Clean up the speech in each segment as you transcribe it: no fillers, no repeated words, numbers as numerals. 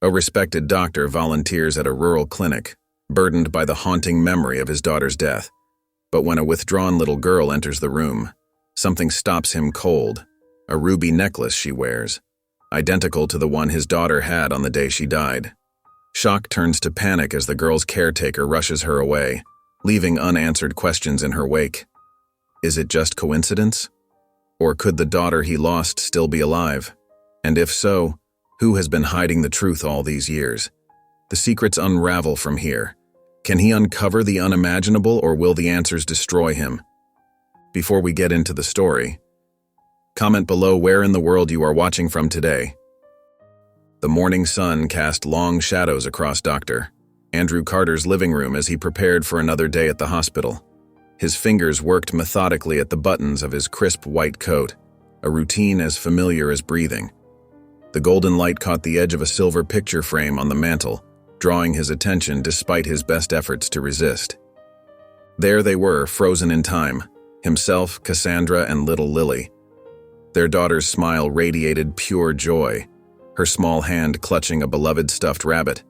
A respected doctor volunteers at a rural clinic, burdened by the haunting memory of his daughter's death. But when a withdrawn little girl enters the room, something stops him cold. A ruby necklace she wears, identical to the one his daughter had on the day she died. Shock turns to panic as the girl's caretaker rushes her away, leaving unanswered questions in her wake. Is it just coincidence? Or could the daughter he lost still be alive? And if so, who has been hiding the truth all these years? The secrets unravel from here. Can he uncover the unimaginable, or will the answers destroy him? Before we get into the story, comment below where in the world you are watching from today. The morning sun cast long shadows across Dr. Andrew Carter's living room as he prepared for another day at the hospital. His fingers worked methodically at the buttons of his crisp white coat, a routine as familiar as breathing. The golden light caught the edge of a silver picture frame on the mantel, drawing his attention despite his best efforts to resist. There they were, frozen in time, himself, Cassandra, and little Lily. Their daughter's smile radiated pure joy, her small hand clutching a beloved stuffed rabbit.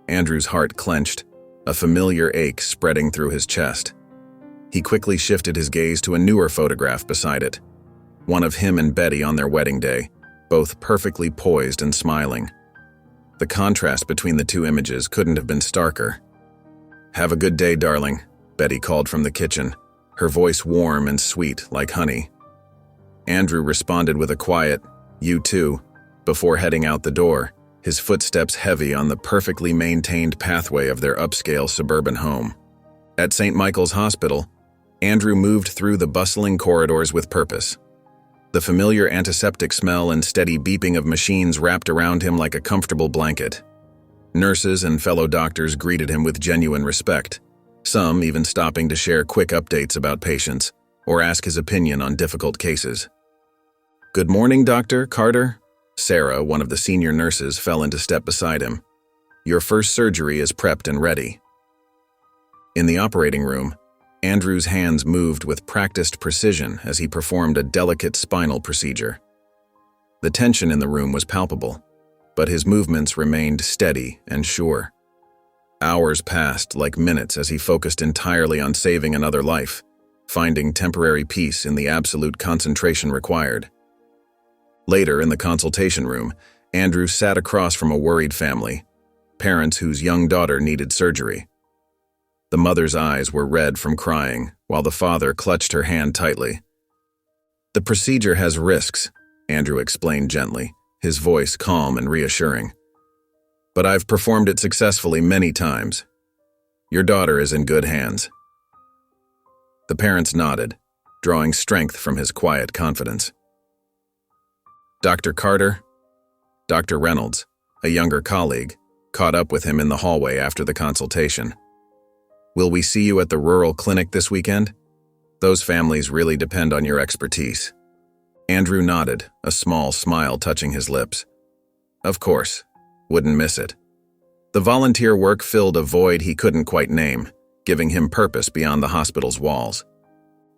Andrew's heart clenched, a familiar ache spreading through his chest. He quickly shifted his gaze to a newer photograph beside it, one of him and Betty on their wedding day, both perfectly poised and smiling. The contrast between the two images couldn't have been starker. "Have a good day, darling," Betty called from the kitchen, her voice warm and sweet like honey. Andrew responded with a quiet, "You too," before heading out the door, his footsteps heavy on the perfectly maintained pathway of their upscale suburban home. At St. Michael's Hospital, Andrew moved through the bustling corridors with purpose. The familiar antiseptic smell and steady beeping of machines wrapped around him like a comfortable blanket. Nurses and fellow doctors greeted him with genuine respect, some even stopping to share quick updates about patients or ask his opinion on difficult cases. "Good morning, Dr. Carter." Sarah, one of the senior nurses, fell into step beside him. "Your first surgery is prepped and ready." In the operating room, Andrew's hands moved with practiced precision as he performed a delicate spinal procedure. The tension in the room was palpable, but his movements remained steady and sure. Hours passed like minutes as he focused entirely on saving another life, finding temporary peace in the absolute concentration required. Later, in the consultation room, Andrew sat across from a worried family, parents whose young daughter needed surgery. The mother's eyes were red from crying, while the father clutched her hand tightly. "The procedure has risks," Andrew explained gently, his voice calm and reassuring. "But I've performed it successfully many times. Your daughter is in good hands." The parents nodded, drawing strength from his quiet confidence. Dr. Carter, Dr. Reynolds, a younger colleague, caught up with him in the hallway after the consultation. "Will we see you at the rural clinic this weekend? Those families really depend on your expertise." Andrew nodded, a small smile touching his lips. Of course, wouldn't miss it. The volunteer work filled a void he couldn't quite name, giving him purpose beyond the hospital's walls.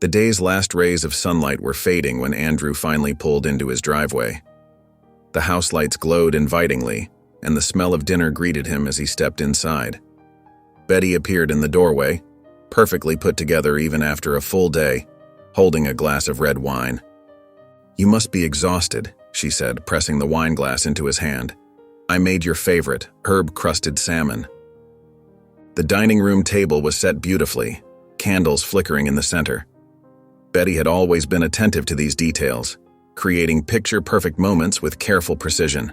The day's last rays of sunlight were fading when Andrew finally pulled into his driveway. The house lights glowed invitingly, and the smell of dinner greeted him as he stepped inside. Betty appeared in the doorway, perfectly put together even after a full day, holding a glass of red wine. "You must be exhausted," she said, pressing the wine glass into his hand. "I made your favorite, herb-crusted salmon." The dining room table was set beautifully, candles flickering in the center. Betty had always been attentive to these details, creating picture-perfect moments with careful precision.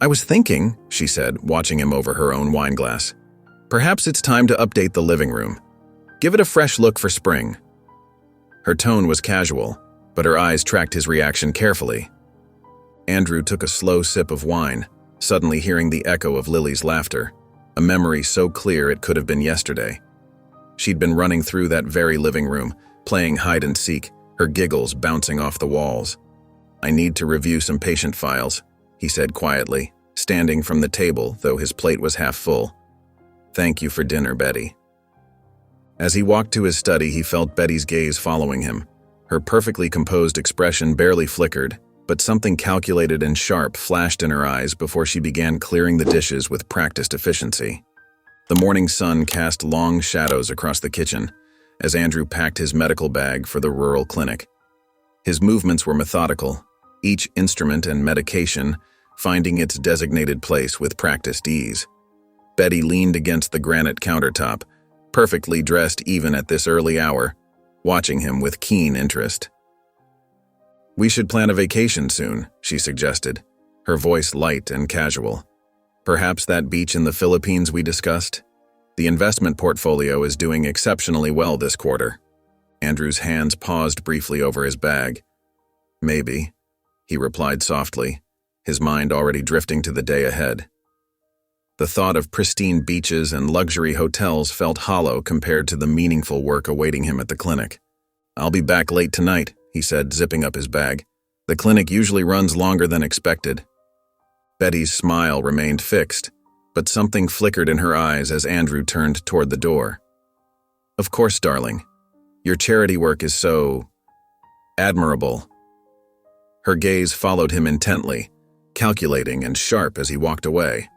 "I was thinking," she said, watching him over her own wine glass, "perhaps it's time to update the living room. Give it a fresh look for spring." Her tone was casual, but her eyes tracked his reaction carefully. Andrew took a slow sip of wine, suddenly hearing the echo of Lily's laughter, a memory so clear it could have been yesterday. She'd been running through that very living room, playing hide-and-seek, her giggles bouncing off the walls. "I need to review some patient files," he said quietly, standing from the table, though his plate was half full. "Thank you for dinner, Betty." As he walked to his study, he felt Betty's gaze following him. Her perfectly composed expression barely flickered, but something calculated and sharp flashed in her eyes before she began clearing the dishes with practiced efficiency. The morning sun cast long shadows across the kitchen as Andrew packed his medical bag for the rural clinic. His movements were methodical, each instrument and medication finding its designated place with practiced ease. Betty leaned against the granite countertop, perfectly dressed even at this early hour, watching him with keen interest. "We should plan a vacation soon," she suggested, her voice light and casual. "Perhaps that beach in the Philippines we discussed? The investment portfolio is doing exceptionally well this quarter." Andrew's hands paused briefly over his bag. "Maybe," he replied softly, his mind already drifting to the day ahead. The thought of pristine beaches and luxury hotels felt hollow compared to the meaningful work awaiting him at the clinic. "I'll be back late tonight," he said, zipping up his bag. "The clinic usually runs longer than expected." Betty's smile remained fixed, but something flickered in her eyes as Andrew turned toward the door. "Of course, darling. Your charity work is so admirable." Her gaze followed him intently, calculating and sharp as he walked away.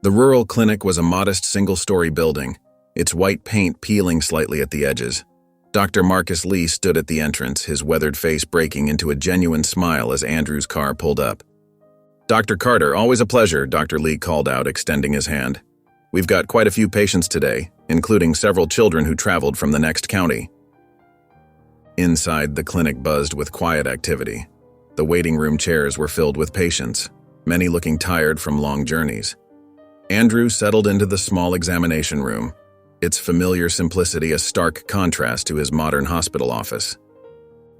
The rural clinic was a modest single-story building, its white paint peeling slightly at the edges. Dr. Marcus Lee stood at the entrance, his weathered face breaking into a genuine smile as Andrew's car pulled up. "Dr. Carter, always a pleasure," Dr. Lee called out, extending his hand. "We've got quite a few patients today, including several children who traveled from the next county." Inside, the clinic buzzed with quiet activity. The waiting room chairs were filled with patients, many looking tired from long journeys. Andrew settled into the small examination room, its familiar simplicity a stark contrast to his modern hospital office.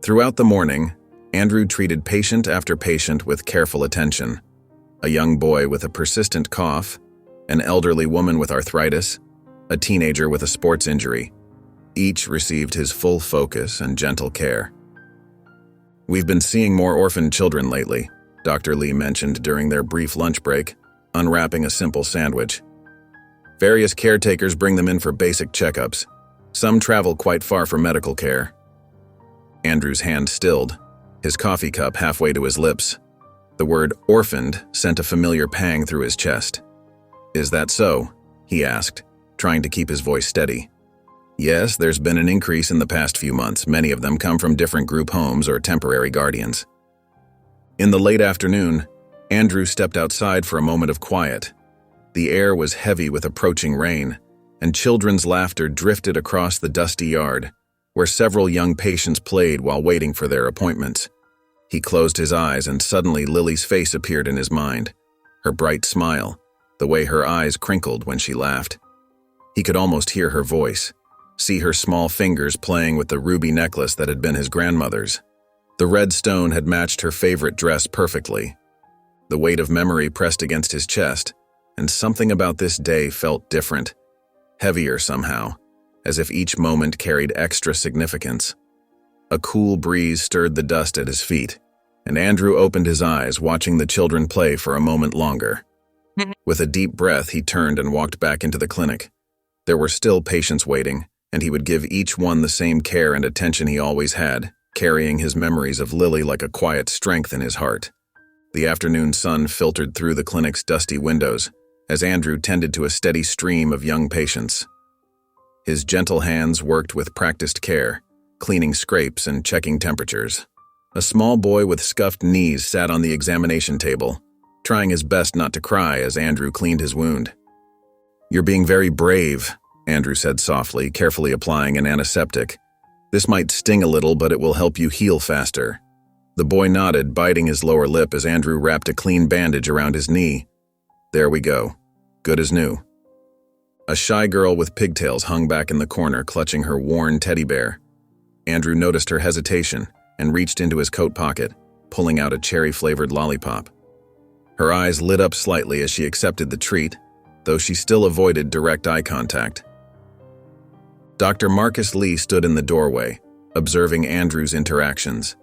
Throughout the morning, Andrew treated patient after patient with careful attention. A young boy with a persistent cough, an elderly woman with arthritis, a teenager with a sports injury. Each received his full focus and gentle care. "We've been seeing more orphaned children lately," Dr. Lee mentioned during their brief lunch break, unwrapping a simple sandwich. "Various caretakers bring them in for basic checkups. Some travel quite far for medical care." Andrew's hand stilled, his coffee cup halfway to his lips. The word orphaned sent a familiar pang through his chest. "Is that so?" he asked, trying to keep his voice steady. "Yes, there's been an increase in the past few months. Many of them come from different group homes or temporary guardians." In the late afternoon, Andrew stepped outside for a moment of quiet. The air was heavy with approaching rain, and children's laughter drifted across the dusty yard, where several young patients played while waiting for their appointments. He closed his eyes, and suddenly Lily's face appeared in his mind, her bright smile, the way her eyes crinkled when she laughed. He could almost hear her voice, see her small fingers playing with the ruby necklace that had been his grandmother's. The red stone had matched her favorite dress perfectly. The weight of memory pressed against his chest, and something about this day felt different, heavier somehow, as if each moment carried extra significance. A cool breeze stirred the dust at his feet, and Andrew opened his eyes, watching the children play for a moment longer. With a deep breath, he turned and walked back into the clinic. There were still patients waiting, and he would give each one the same care and attention he always had, carrying his memories of Lily like a quiet strength in his heart. The afternoon sun filtered through the clinic's dusty windows as Andrew tended to a steady stream of young patients. His gentle hands worked with practiced care, cleaning scrapes and checking temperatures. A small boy with scuffed knees sat on the examination table, trying his best not to cry as Andrew cleaned his wound. "You're being very brave," Andrew said softly, carefully applying an antiseptic. "This might sting a little, but it will help you heal faster." The boy nodded, biting his lower lip as Andrew wrapped a clean bandage around his knee. "There we go. Good as new." A shy girl with pigtails hung back in the corner, clutching her worn teddy bear. Andrew noticed her hesitation and reached into his coat pocket, pulling out a cherry-flavored lollipop. Her eyes lit up slightly as she accepted the treat, though she still avoided direct eye contact. Dr. Marcus Lee stood in the doorway, observing Andrew's interactions.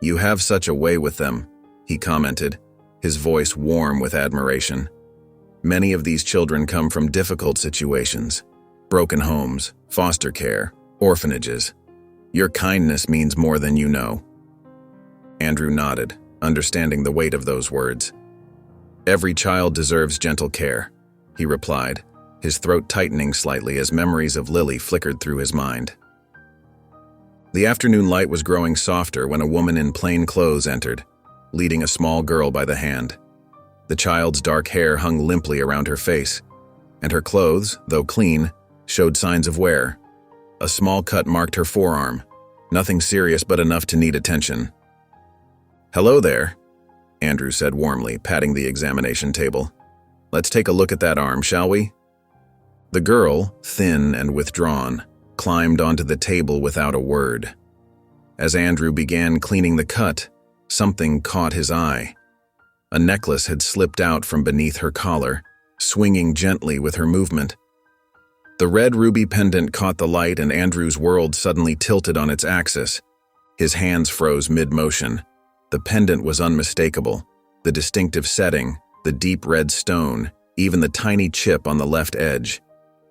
"You have such a way with them," he commented, his voice warm with admiration. "Many of these children come from difficult situations, broken homes, foster care, orphanages. Your kindness means more than you know." Andrew nodded, understanding the weight of those words. "Every child deserves gentle care," he replied, his throat tightening slightly as memories of Lily flickered through his mind. The afternoon light was growing softer when a woman in plain clothes entered, leading a small girl by the hand. The child's dark hair hung limply around her face, and her clothes, though clean, showed signs of wear. A small cut marked her forearm, nothing serious but enough to need attention. "Hello there," Andrew said warmly, patting the examination table. "Let's take a look at that arm, shall we?" The girl, thin and withdrawn, climbed onto the table without a word. As Andrew began cleaning the cut, something caught his eye. A necklace had slipped out from beneath her collar, swinging gently with her movement. The red ruby pendant caught the light and Andrew's world suddenly tilted on its axis. His hands froze mid-motion. The pendant was unmistakable. The distinctive setting, the deep red stone, even the tiny chip on the left edge.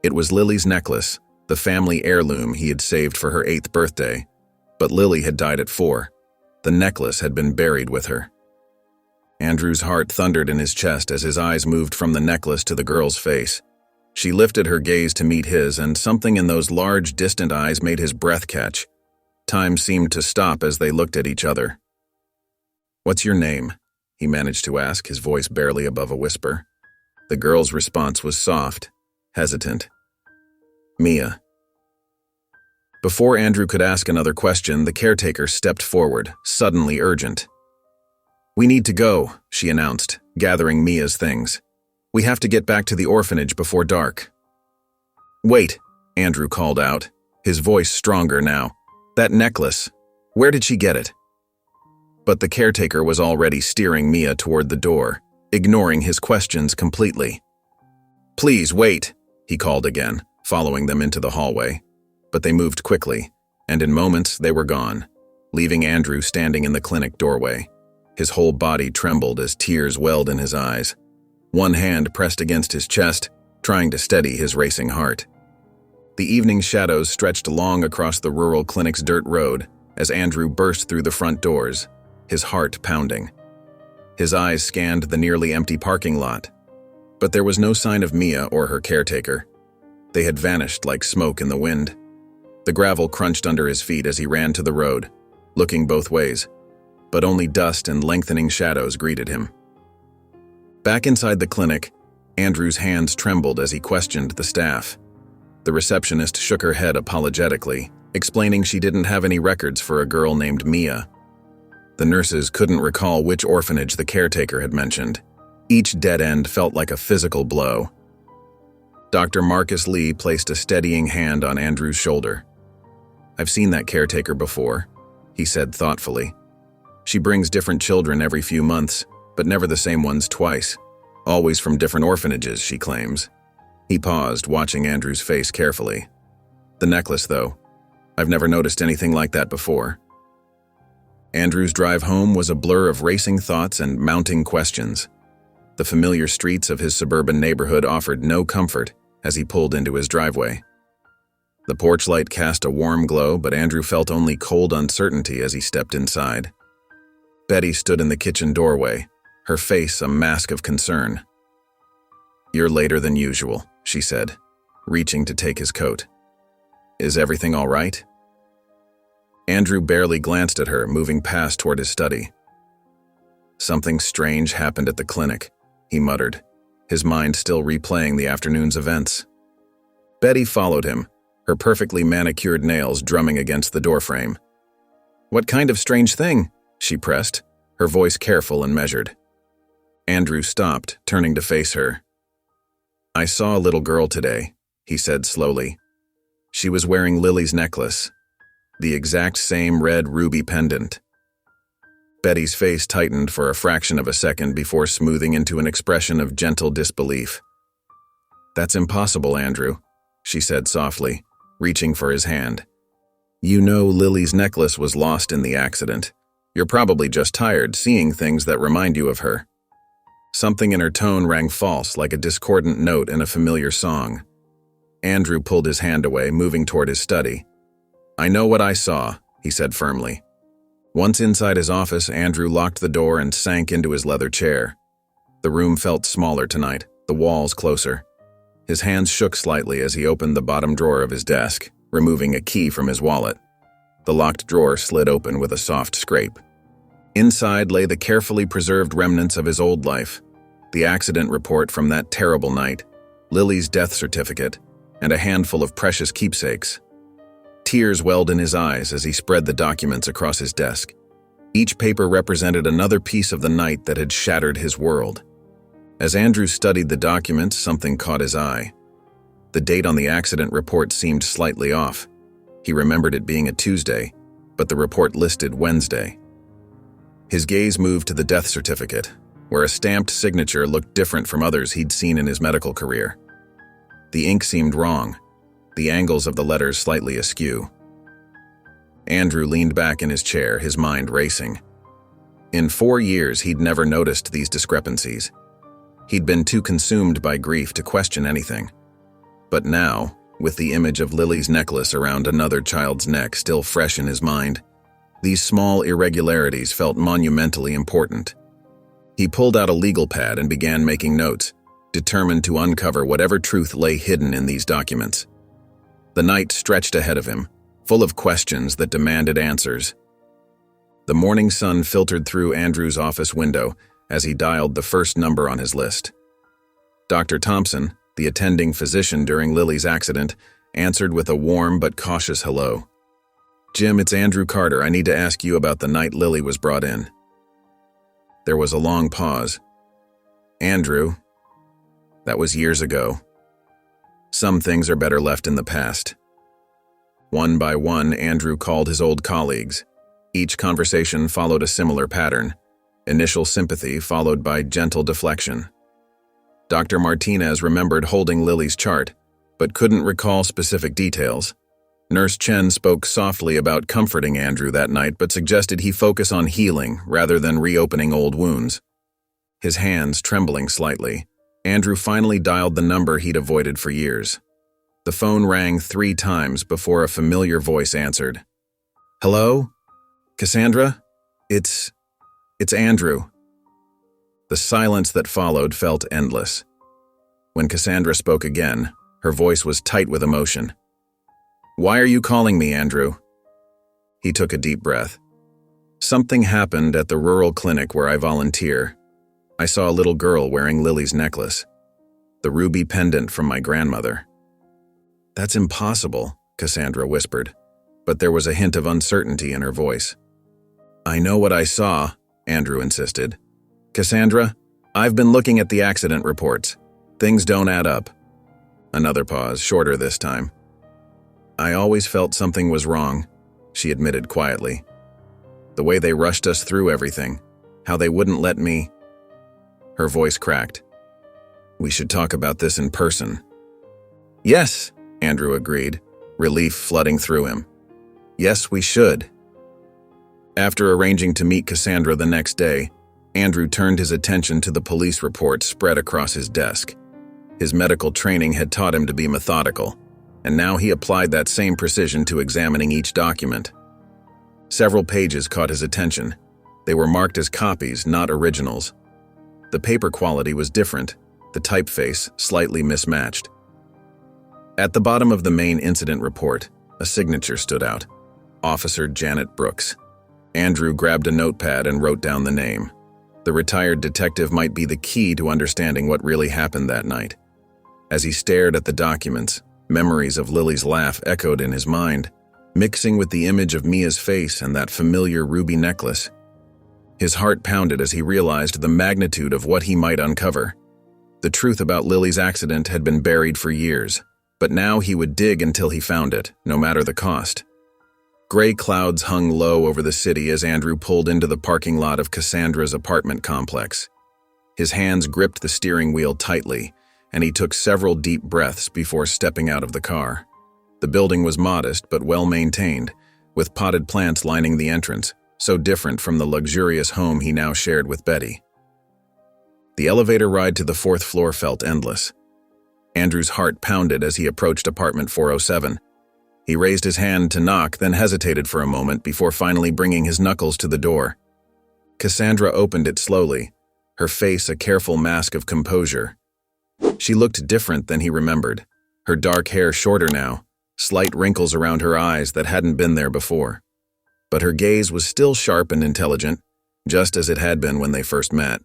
It was Lily's necklace, the family heirloom he had saved for her 8th birthday. But Lily had died at 4. The necklace had been buried with her. Andrew's heart thundered in his chest as his eyes moved from the necklace to the girl's face. She lifted her gaze to meet his, and something in those large, distant eyes made his breath catch. Time seemed to stop as they looked at each other. "What's your name?" he managed to ask, his voice barely above a whisper. The girl's response was soft, hesitant. "Mia." Before Andrew could ask another question, the caretaker stepped forward, suddenly urgent. "We need to go," she announced, gathering Mia's things. "We have to get back to the orphanage before dark." "Wait," Andrew called out, his voice stronger now. "That necklace, where did she get it?" But the caretaker was already steering Mia toward the door, ignoring his questions completely. "Please wait," he called again, following them into the hallway. But they moved quickly, and in moments they were gone, leaving Andrew standing in the clinic doorway. His whole body trembled as tears welled in his eyes. One hand pressed against his chest, trying to steady his racing heart. The evening shadows stretched long across the rural clinic's dirt road as Andrew burst through the front doors, his heart pounding. His eyes scanned the nearly empty parking lot, but there was no sign of Mia or her caretaker. They had vanished like smoke in the wind. The gravel crunched under his feet as he ran to the road, looking both ways, but only dust and lengthening shadows greeted him. Back inside the clinic, Andrew's hands trembled as he questioned the staff. The receptionist shook her head apologetically, explaining she didn't have any records for a girl named Mia. The nurses couldn't recall which orphanage the caretaker had mentioned. Each dead end felt like a physical blow. Dr. Marcus Lee placed a steadying hand on Andrew's shoulder. "I've seen that caretaker before," he said thoughtfully. "She brings different children every few months, but never the same ones twice. Always from different orphanages, she claims." He paused, watching Andrew's face carefully. "The necklace, though. I've never noticed anything like that before." Andrew's drive home was a blur of racing thoughts and mounting questions. The familiar streets of his suburban neighborhood offered no comfort as he pulled into his driveway. The porch light cast a warm glow, but Andrew felt only cold uncertainty as he stepped inside. Betty stood in the kitchen doorway, her face a mask of concern. "You're later than usual," she said, reaching to take his coat. "Is everything all right?" Andrew barely glanced at her, moving past toward his study. "Something strange happened at the clinic," he muttered, his mind still replaying the afternoon's events. Betty followed him, her perfectly manicured nails drumming against the doorframe. "What kind of strange thing?" she pressed, her voice careful and measured. Andrew stopped, turning to face her. "I saw a little girl today," he said slowly. "She was wearing Lily's necklace, the exact same red ruby pendant." Betty's face tightened for a fraction of a second before smoothing into an expression of gentle disbelief. "That's impossible, Andrew," she said softly, reaching for his hand. "You know Lily's necklace was lost in the accident. You're probably just tired seeing things that remind you of her." Something in her tone rang false, like a discordant note in a familiar song. Andrew pulled his hand away, moving toward his study. "I know what I saw," he said firmly. Once inside his office, Andrew locked the door and sank into his leather chair. The room felt smaller tonight, the walls closer. His hands shook slightly as he opened the bottom drawer of his desk, removing a key from his wallet. The locked drawer slid open with a soft scrape. Inside lay the carefully preserved remnants of his old life, the accident report from that terrible night, Lily's death certificate, and a handful of precious keepsakes. Tears welled in his eyes as he spread the documents across his desk. Each paper represented another piece of the night that had shattered his world. As Andrew studied the documents, something caught his eye. The date on the accident report seemed slightly off. He remembered it being a Tuesday, but the report listed Wednesday. His gaze moved to the death certificate, where a stamped signature looked different from others he'd seen in his medical career. The ink seemed wrong, the angles of the letters slightly askew. Andrew leaned back in his chair, his mind racing. In 4 years, he'd never noticed these discrepancies. He'd been too consumed by grief to question anything. But now, with the image of Lily's necklace around another child's neck still fresh in his mind, these small irregularities felt monumentally important. He pulled out a legal pad and began making notes, determined to uncover whatever truth lay hidden in these documents. The night stretched ahead of him, full of questions that demanded answers. The morning sun filtered through Andrew's office window as he dialed the first number on his list. Dr. Thompson, the attending physician during Lily's accident, answered with a warm but cautious hello. "Jim, it's Andrew Carter. I need to ask you about the night Lily was brought in." There was a long pause. "Andrew, that was years ago. Some things are better left in the past." One by one, Andrew called his old colleagues. Each conversation followed a similar pattern. Initial sympathy followed by gentle deflection. Dr. Martinez remembered holding Lily's chart, but couldn't recall specific details. Nurse Chen spoke softly about comforting Andrew that night, but suggested he focus on healing rather than reopening old wounds. His hands trembling slightly, Andrew finally dialed the number he'd avoided for years. The phone rang 3 times before a familiar voice answered. "Hello? Cassandra? It's Andrew." The silence that followed felt endless. When Cassandra spoke again, her voice was tight with emotion. "Why are you calling me, Andrew?" He took a deep breath. "Something happened at the rural clinic where I volunteer. I saw a little girl wearing Lily's necklace, the ruby pendant from my grandmother." "That's impossible," Cassandra whispered, but there was a hint of uncertainty in her voice. "I know what I saw," Andrew insisted. "Cassandra, I've been looking at the accident reports. Things don't add up." Another pause, shorter this time. "I always felt something was wrong," she admitted quietly. "The way they rushed us through everything, how they wouldn't let me—" Her voice cracked. "We should talk about this in person." "Yes," Andrew agreed, relief flooding through him. "Yes, we should." After arranging to meet Cassandra the next day, Andrew turned his attention to the police report spread across his desk. His medical training had taught him to be methodical, and now he applied that same precision to examining each document. Several pages caught his attention. They were marked as copies, not originals. The paper quality was different, the typeface slightly mismatched. At the bottom of the main incident report, a signature stood out: Officer Janet Brooks. Andrew grabbed a notepad and wrote down the name. The retired detective might be the key to understanding what really happened that night. As he stared at the documents, memories of Lily's laugh echoed in his mind, mixing with the image of Mia's face and that familiar ruby necklace. His heart pounded as he realized the magnitude of what he might uncover. The truth about Lily's accident had been buried for years, but now he would dig until he found it, no matter the cost. Gray clouds hung low over the city as Andrew pulled into the parking lot of Cassandra's apartment complex. His hands gripped the steering wheel tightly, and he took several deep breaths before stepping out of the car. The building was modest but well-maintained, with potted plants lining the entrance, so different from the luxurious home he now shared with Betty. The elevator ride to the 4th floor felt endless. Andrew's heart pounded as he approached apartment 407. He raised his hand to knock, then hesitated for a moment before finally bringing his knuckles to the door. Cassandra opened it slowly, her face a careful mask of composure. She looked different than he remembered, her dark hair shorter now, slight wrinkles around her eyes that hadn't been there before. But her gaze was still sharp and intelligent, just as it had been when they first met.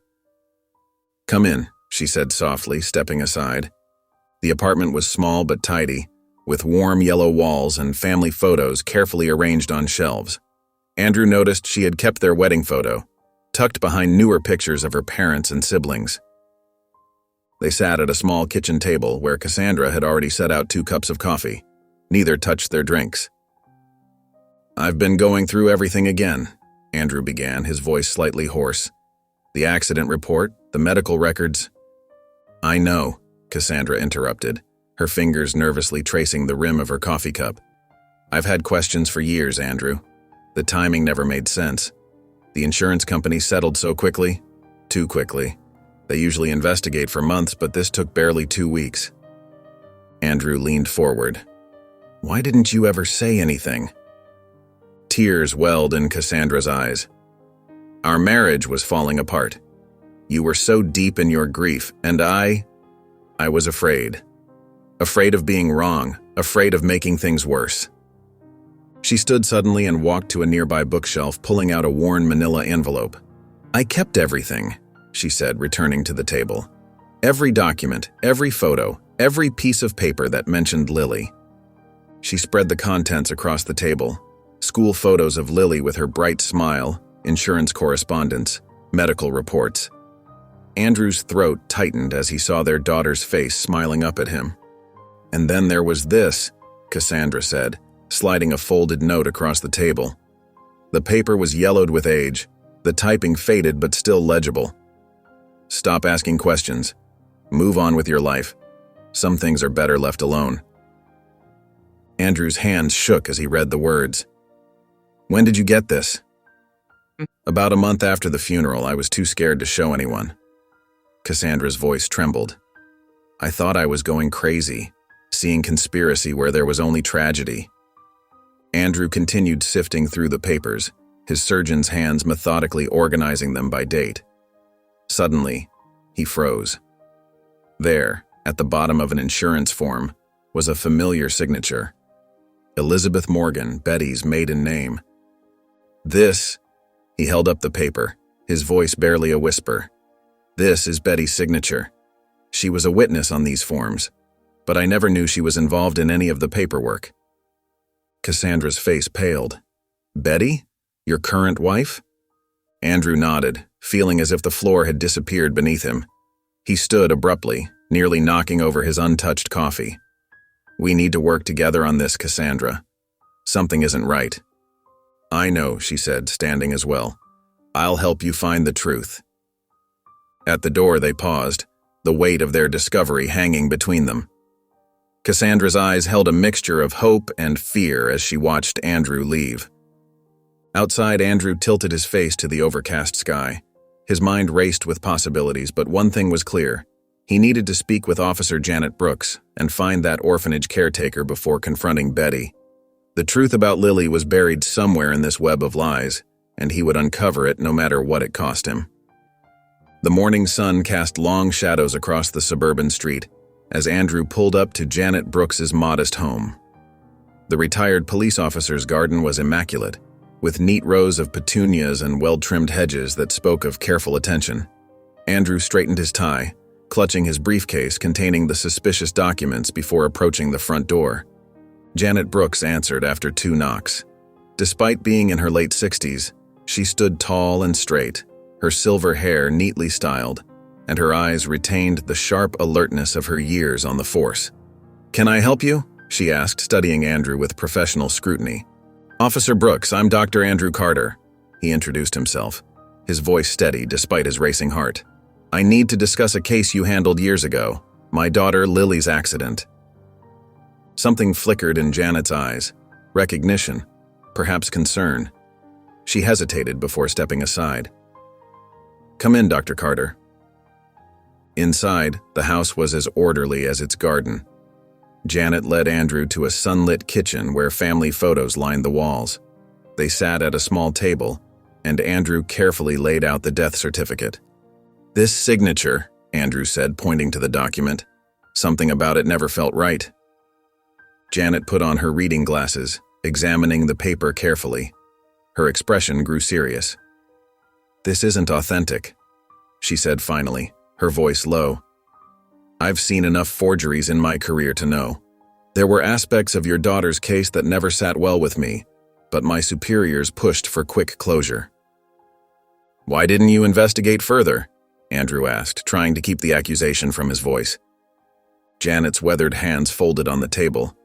"Come in," she said softly, stepping aside. The apartment was small but tidy, with warm yellow walls and family photos carefully arranged on shelves. Andrew noticed she had kept their wedding photo, tucked behind newer pictures of her parents and siblings. They sat at a small kitchen table where Cassandra had already set out 2 cups of coffee. Neither touched their drinks. "I've been going through everything again," Andrew began, his voice slightly hoarse. "The accident report, the medical records." "I know," Cassandra interrupted, her fingers nervously tracing the rim of her coffee cup. "I've had questions for years, Andrew. The timing never made sense. The insurance company settled so quickly. Too quickly. They usually investigate for months, but this took barely 2 weeks." Andrew leaned forward. "Why didn't you ever say anything?" Tears welled in Cassandra's eyes. "Our marriage was falling apart. You were so deep in your grief, and I was afraid. Afraid of being wrong, afraid of making things worse." She stood suddenly and walked to a nearby bookshelf, pulling out a worn manila envelope. "I kept everything," she said, returning to the table. "Every document, every photo, every piece of paper that mentioned Lily." She spread the contents across the table. School photos of Lily with her bright smile, insurance correspondence, medical reports. Andrew's throat tightened as he saw their daughter's face smiling up at him. "And then there was this," Cassandra said, sliding a folded note across the table. The paper was yellowed with age, the typing faded but still legible. "Stop asking questions. Move on with your life. Some things are better left alone." Andrew's hands shook as he read the words. "When did you get this?" "About a month after the funeral. I was too scared to show anyone." Cassandra's voice trembled. "I thought I was going crazy, seeing conspiracy where there was only tragedy." Andrew continued sifting through the papers, his surgeon's hands methodically organizing them by date. Suddenly, he froze. There, at the bottom of an insurance form, was a familiar signature. Elizabeth Morgan, Betty's maiden name. "This," he held up the paper, his voice barely a whisper. "This is Betty's signature. She was a witness on these forms, but I never knew she was involved in any of the paperwork." Cassandra's face paled. "Betty? Your current wife?" Andrew nodded, feeling as if the floor had disappeared beneath him. He stood abruptly, nearly knocking over his untouched coffee. "We need to work together on this, Cassandra. Something isn't right." "I know," she said, standing as well. "I'll help you find the truth." At the door they paused, the weight of their discovery hanging between them. Cassandra's eyes held a mixture of hope and fear as she watched Andrew leave. Outside, Andrew tilted his face to the overcast sky. His mind raced with possibilities, but one thing was clear. He needed to speak with Officer Janet Brooks and find that orphanage caretaker before confronting Betty. The truth about Lily was buried somewhere in this web of lies, and he would uncover it no matter what it cost him. The morning sun cast long shadows across the suburban street as Andrew pulled up to Janet Brooks's modest home. The retired police officer's garden was immaculate, with neat rows of petunias and well-trimmed hedges that spoke of careful attention. Andrew straightened his tie, clutching his briefcase containing the suspicious documents before approaching the front door. Janet Brooks answered after 2 knocks. Despite being in her late 60s, she stood tall and straight, her silver hair neatly styled, and her eyes retained the sharp alertness of her years on the force. "Can I help you?" she asked, studying Andrew with professional scrutiny. "Officer Brooks, I'm Dr. Andrew Carter," he introduced himself, his voice steady despite his racing heart. "I need to discuss a case you handled years ago, my daughter Lily's accident." Something flickered in Janet's eyes, recognition, perhaps concern. She hesitated before stepping aside. "Come in, Dr. Carter." Inside, the house was as orderly as its garden. Janet led Andrew to a sunlit kitchen where family photos lined the walls. They sat at a small table, and Andrew carefully laid out the death certificate. "This signature," Andrew said, pointing to the document. "Something about it never felt right." Janet put on her reading glasses, examining the paper carefully. Her expression grew serious. "This isn't authentic," she said finally, her voice low. "I've seen enough forgeries in my career to know. There were aspects of your daughter's case that never sat well with me, but my superiors pushed for quick closure." "Why didn't you investigate further?" Andrew asked, trying to keep the accusation from his voice. Janet's weathered hands folded on the table.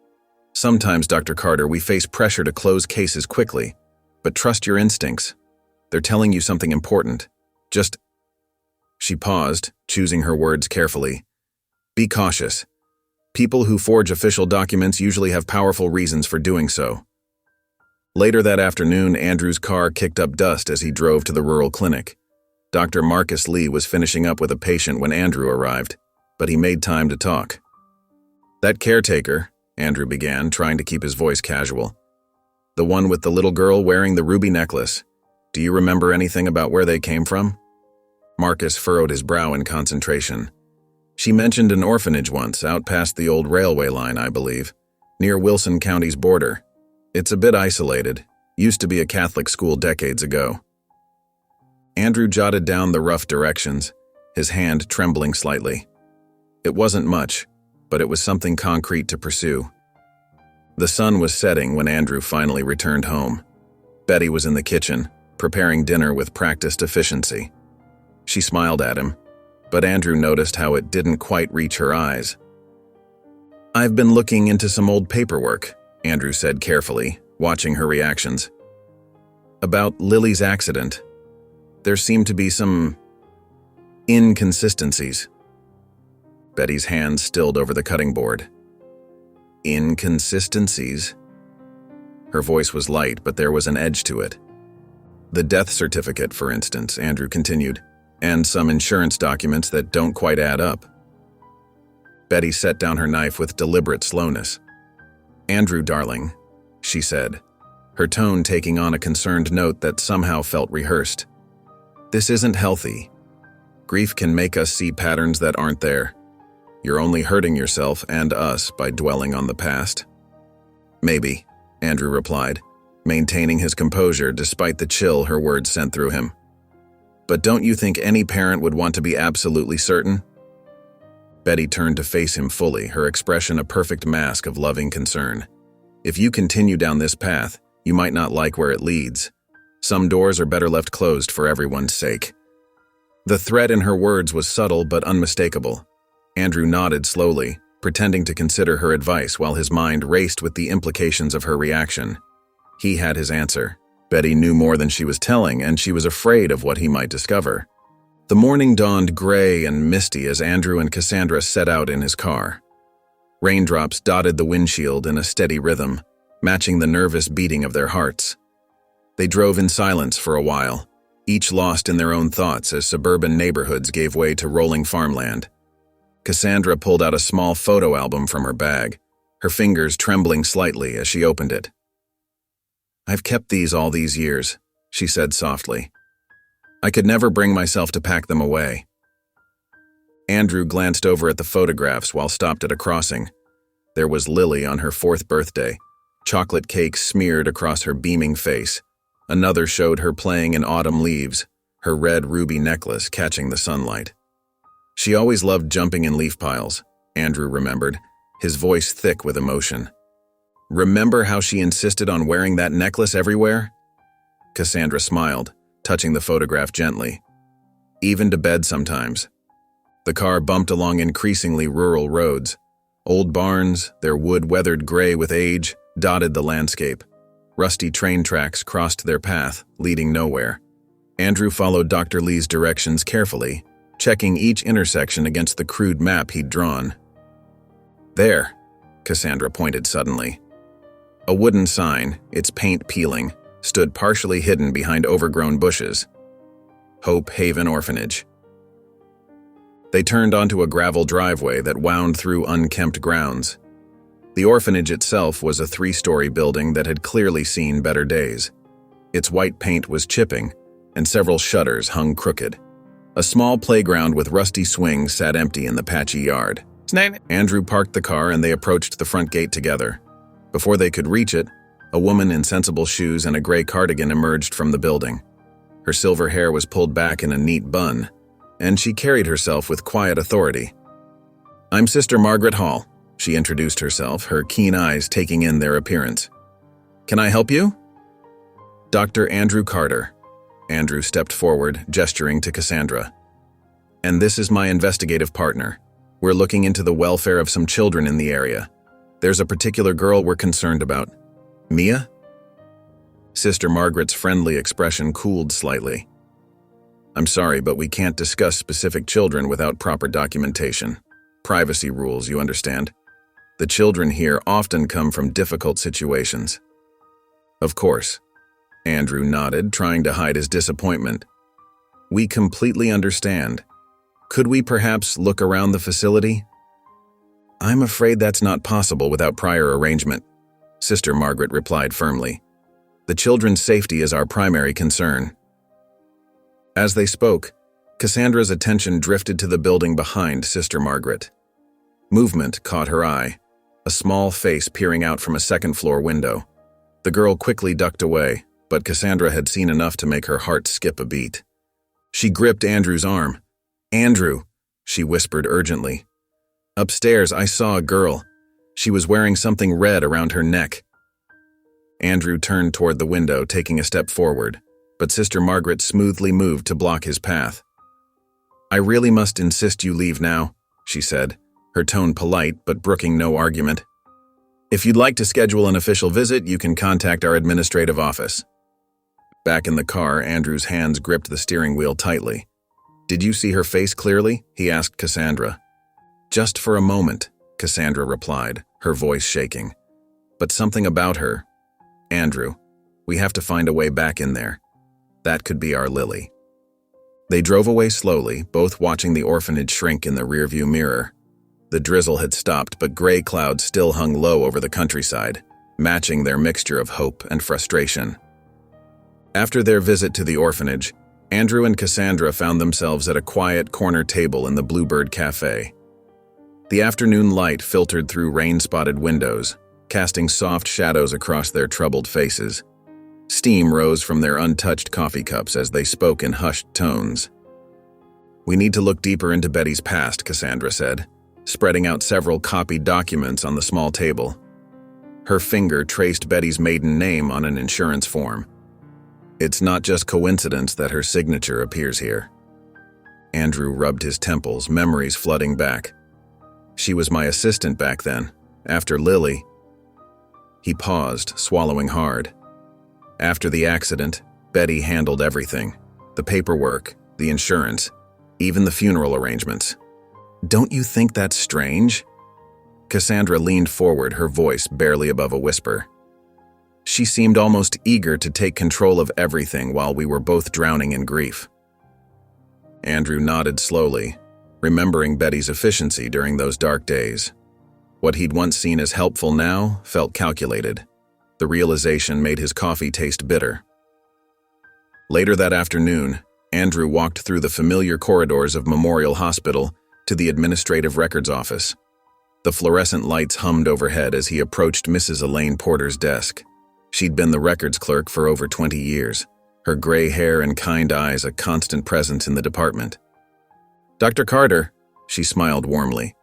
"Sometimes, Dr. Carter, we face pressure to close cases quickly, but trust your instincts. They're telling you something important. Just—" She paused, choosing her words carefully. "Be cautious. People who forge official documents usually have powerful reasons for doing so." Later that afternoon, Andrew's car kicked up dust as he drove to the rural clinic. Dr. Marcus Lee was finishing up with a patient when Andrew arrived, but he made time to talk. "That caretaker," Andrew began, trying to keep his voice casual. "The one with the little girl wearing the ruby necklace. Do you remember anything about where they came from?" Marcus furrowed his brow in concentration. "She mentioned an orphanage once, out past the old railway line, I believe, near Wilson County's border. It's a bit isolated. Used to be a Catholic school decades ago." Andrew jotted down the rough directions, his hand trembling slightly. It wasn't much, but it was something concrete to pursue. The sun was setting when Andrew finally returned home. Betty was in the kitchen, preparing dinner with practiced efficiency. She smiled at him, but Andrew noticed how it didn't quite reach her eyes. "I've been looking into some old paperwork," Andrew said carefully, watching her reactions. "About Lily's accident. There seemed to be some inconsistencies." Betty's hands stilled over the cutting board. "Inconsistencies?" Her voice was light, but there was an edge to it. "The death certificate, for instance," Andrew continued, "and some insurance documents that don't quite add up." Betty set down her knife with deliberate slowness. "Andrew, darling," she said, her tone taking on a concerned note that somehow felt rehearsed. "This isn't healthy. Grief can make us see patterns that aren't there. You're only hurting yourself and us by dwelling on the past." "Maybe," Andrew replied, maintaining his composure despite the chill her words sent through him. "But don't you think any parent would want to be absolutely certain?" Betty turned to face him fully, her expression a perfect mask of loving concern. "If you continue down this path, you might not like where it leads. Some doors are better left closed for everyone's sake." The threat in her words was subtle but unmistakable. Andrew nodded slowly, pretending to consider her advice while his mind raced with the implications of her reaction. He had his answer. Betty knew more than she was telling, and she was afraid of what he might discover. The morning dawned gray and misty as Andrew and Cassandra set out in his car. Raindrops dotted the windshield in a steady rhythm, matching the nervous beating of their hearts. They drove in silence for a while, each lost in their own thoughts as suburban neighborhoods gave way to rolling farmland. Cassandra pulled out a small photo album from her bag, her fingers trembling slightly as she opened it. "I've kept these all these years," she said softly. "I could never bring myself to pack them away." Andrew glanced over at the photographs while stopped at a crossing. There was Lily on her 4th birthday, chocolate cake smeared across her beaming face. Another showed her playing in autumn leaves, her red ruby necklace catching the sunlight. She always loved jumping in leaf piles, Andrew remembered, his voice thick with emotion. "Remember how she insisted on wearing that necklace everywhere?" Cassandra smiled, touching the photograph gently. "Even to bed sometimes." The car bumped along increasingly rural roads. Old barns, their wood weathered gray with age, dotted the landscape. Rusty train tracks crossed their path, leading nowhere. Andrew followed Dr. Lee's directions carefully, checking each intersection against the crude map he'd drawn. "There," Cassandra pointed suddenly. A wooden sign, its paint peeling, stood partially hidden behind overgrown bushes. Hope Haven Orphanage. They turned onto a gravel driveway that wound through unkempt grounds. The orphanage itself was a 3-story building that had clearly seen better days. Its white paint was chipping, and several shutters hung crooked. A small playground with rusty swings sat empty in the patchy yard. Andrew parked the car and they approached the front gate together. Before they could reach it, a woman in sensible shoes and a gray cardigan emerged from the building. Her silver hair was pulled back in a neat bun, and she carried herself with quiet authority. "I'm Sister Margaret Hall," she introduced herself, her keen eyes taking in their appearance. "Can I help you?" "Dr. Andrew Carter." Andrew stepped forward, gesturing to Cassandra. "And this is my investigative partner. We're looking into the welfare of some children in the area. There's a particular girl we're concerned about. Mia?" Sister Margaret's friendly expression cooled slightly. "I'm sorry, but we can't discuss specific children without proper documentation. Privacy rules, you understand? The children here often come from difficult situations." "Of course." Andrew nodded, trying to hide his disappointment. "We completely understand. Could we perhaps look around the facility?" "I'm afraid that's not possible without prior arrangement," Sister Margaret replied firmly. "The children's safety is our primary concern." As they spoke, Cassandra's attention drifted to the building behind Sister Margaret. Movement caught her eye, a small face peering out from a second-floor window. The girl quickly ducked away, but Cassandra had seen enough to make her heart skip a beat. She gripped Andrew's arm. "Andrew," she whispered urgently. "Upstairs, I saw a girl. She was wearing something red around her neck." Andrew turned toward the window, taking a step forward, but Sister Margaret smoothly moved to block his path. "I really must insist you leave now," she said, her tone polite but brooking no argument. "If you'd like to schedule an official visit, you can contact our administrative office." Back in the car, Andrew's hands gripped the steering wheel tightly. "Did you see her face clearly?" he asked Cassandra. "Just for a moment," Cassandra replied, her voice shaking. "But something about her. Andrew, we have to find a way back in there. That could be our Lily." They drove away slowly, both watching the orphanage shrink in the rearview mirror. The drizzle had stopped, but gray clouds still hung low over the countryside, matching their mixture of hope and frustration. After their visit to the orphanage, Andrew and Cassandra found themselves at a quiet corner table in the Bluebird Cafe. The afternoon light filtered through rain-spotted windows, casting soft shadows across their troubled faces. Steam rose from their untouched coffee cups as they spoke in hushed tones. "We need to look deeper into Betty's past," Cassandra said, spreading out several copied documents on the small table. Her finger traced Betty's maiden name on an insurance form. "It's not just coincidence that her signature appears here." Andrew rubbed his temples, memories flooding back. "She was my assistant back then, after Lily." He paused, swallowing hard. "After the accident, Betty handled everything. The paperwork, the insurance, even the funeral arrangements. Don't you think that's strange?" Cassandra leaned forward, her voice barely above a whisper. "She seemed almost eager to take control of everything while we were both drowning in grief." Andrew nodded slowly, remembering Betty's efficiency during those dark days. What he'd once seen as helpful now felt calculated. The realization made his coffee taste bitter. Later that afternoon, Andrew walked through the familiar corridors of Memorial Hospital to the administrative records office. The fluorescent lights hummed overhead as he approached Mrs. Elaine Porter's desk. She'd been the records clerk for over 20 years, her gray hair and kind eyes a constant presence in the department. "Dr. Carter," she smiled warmly.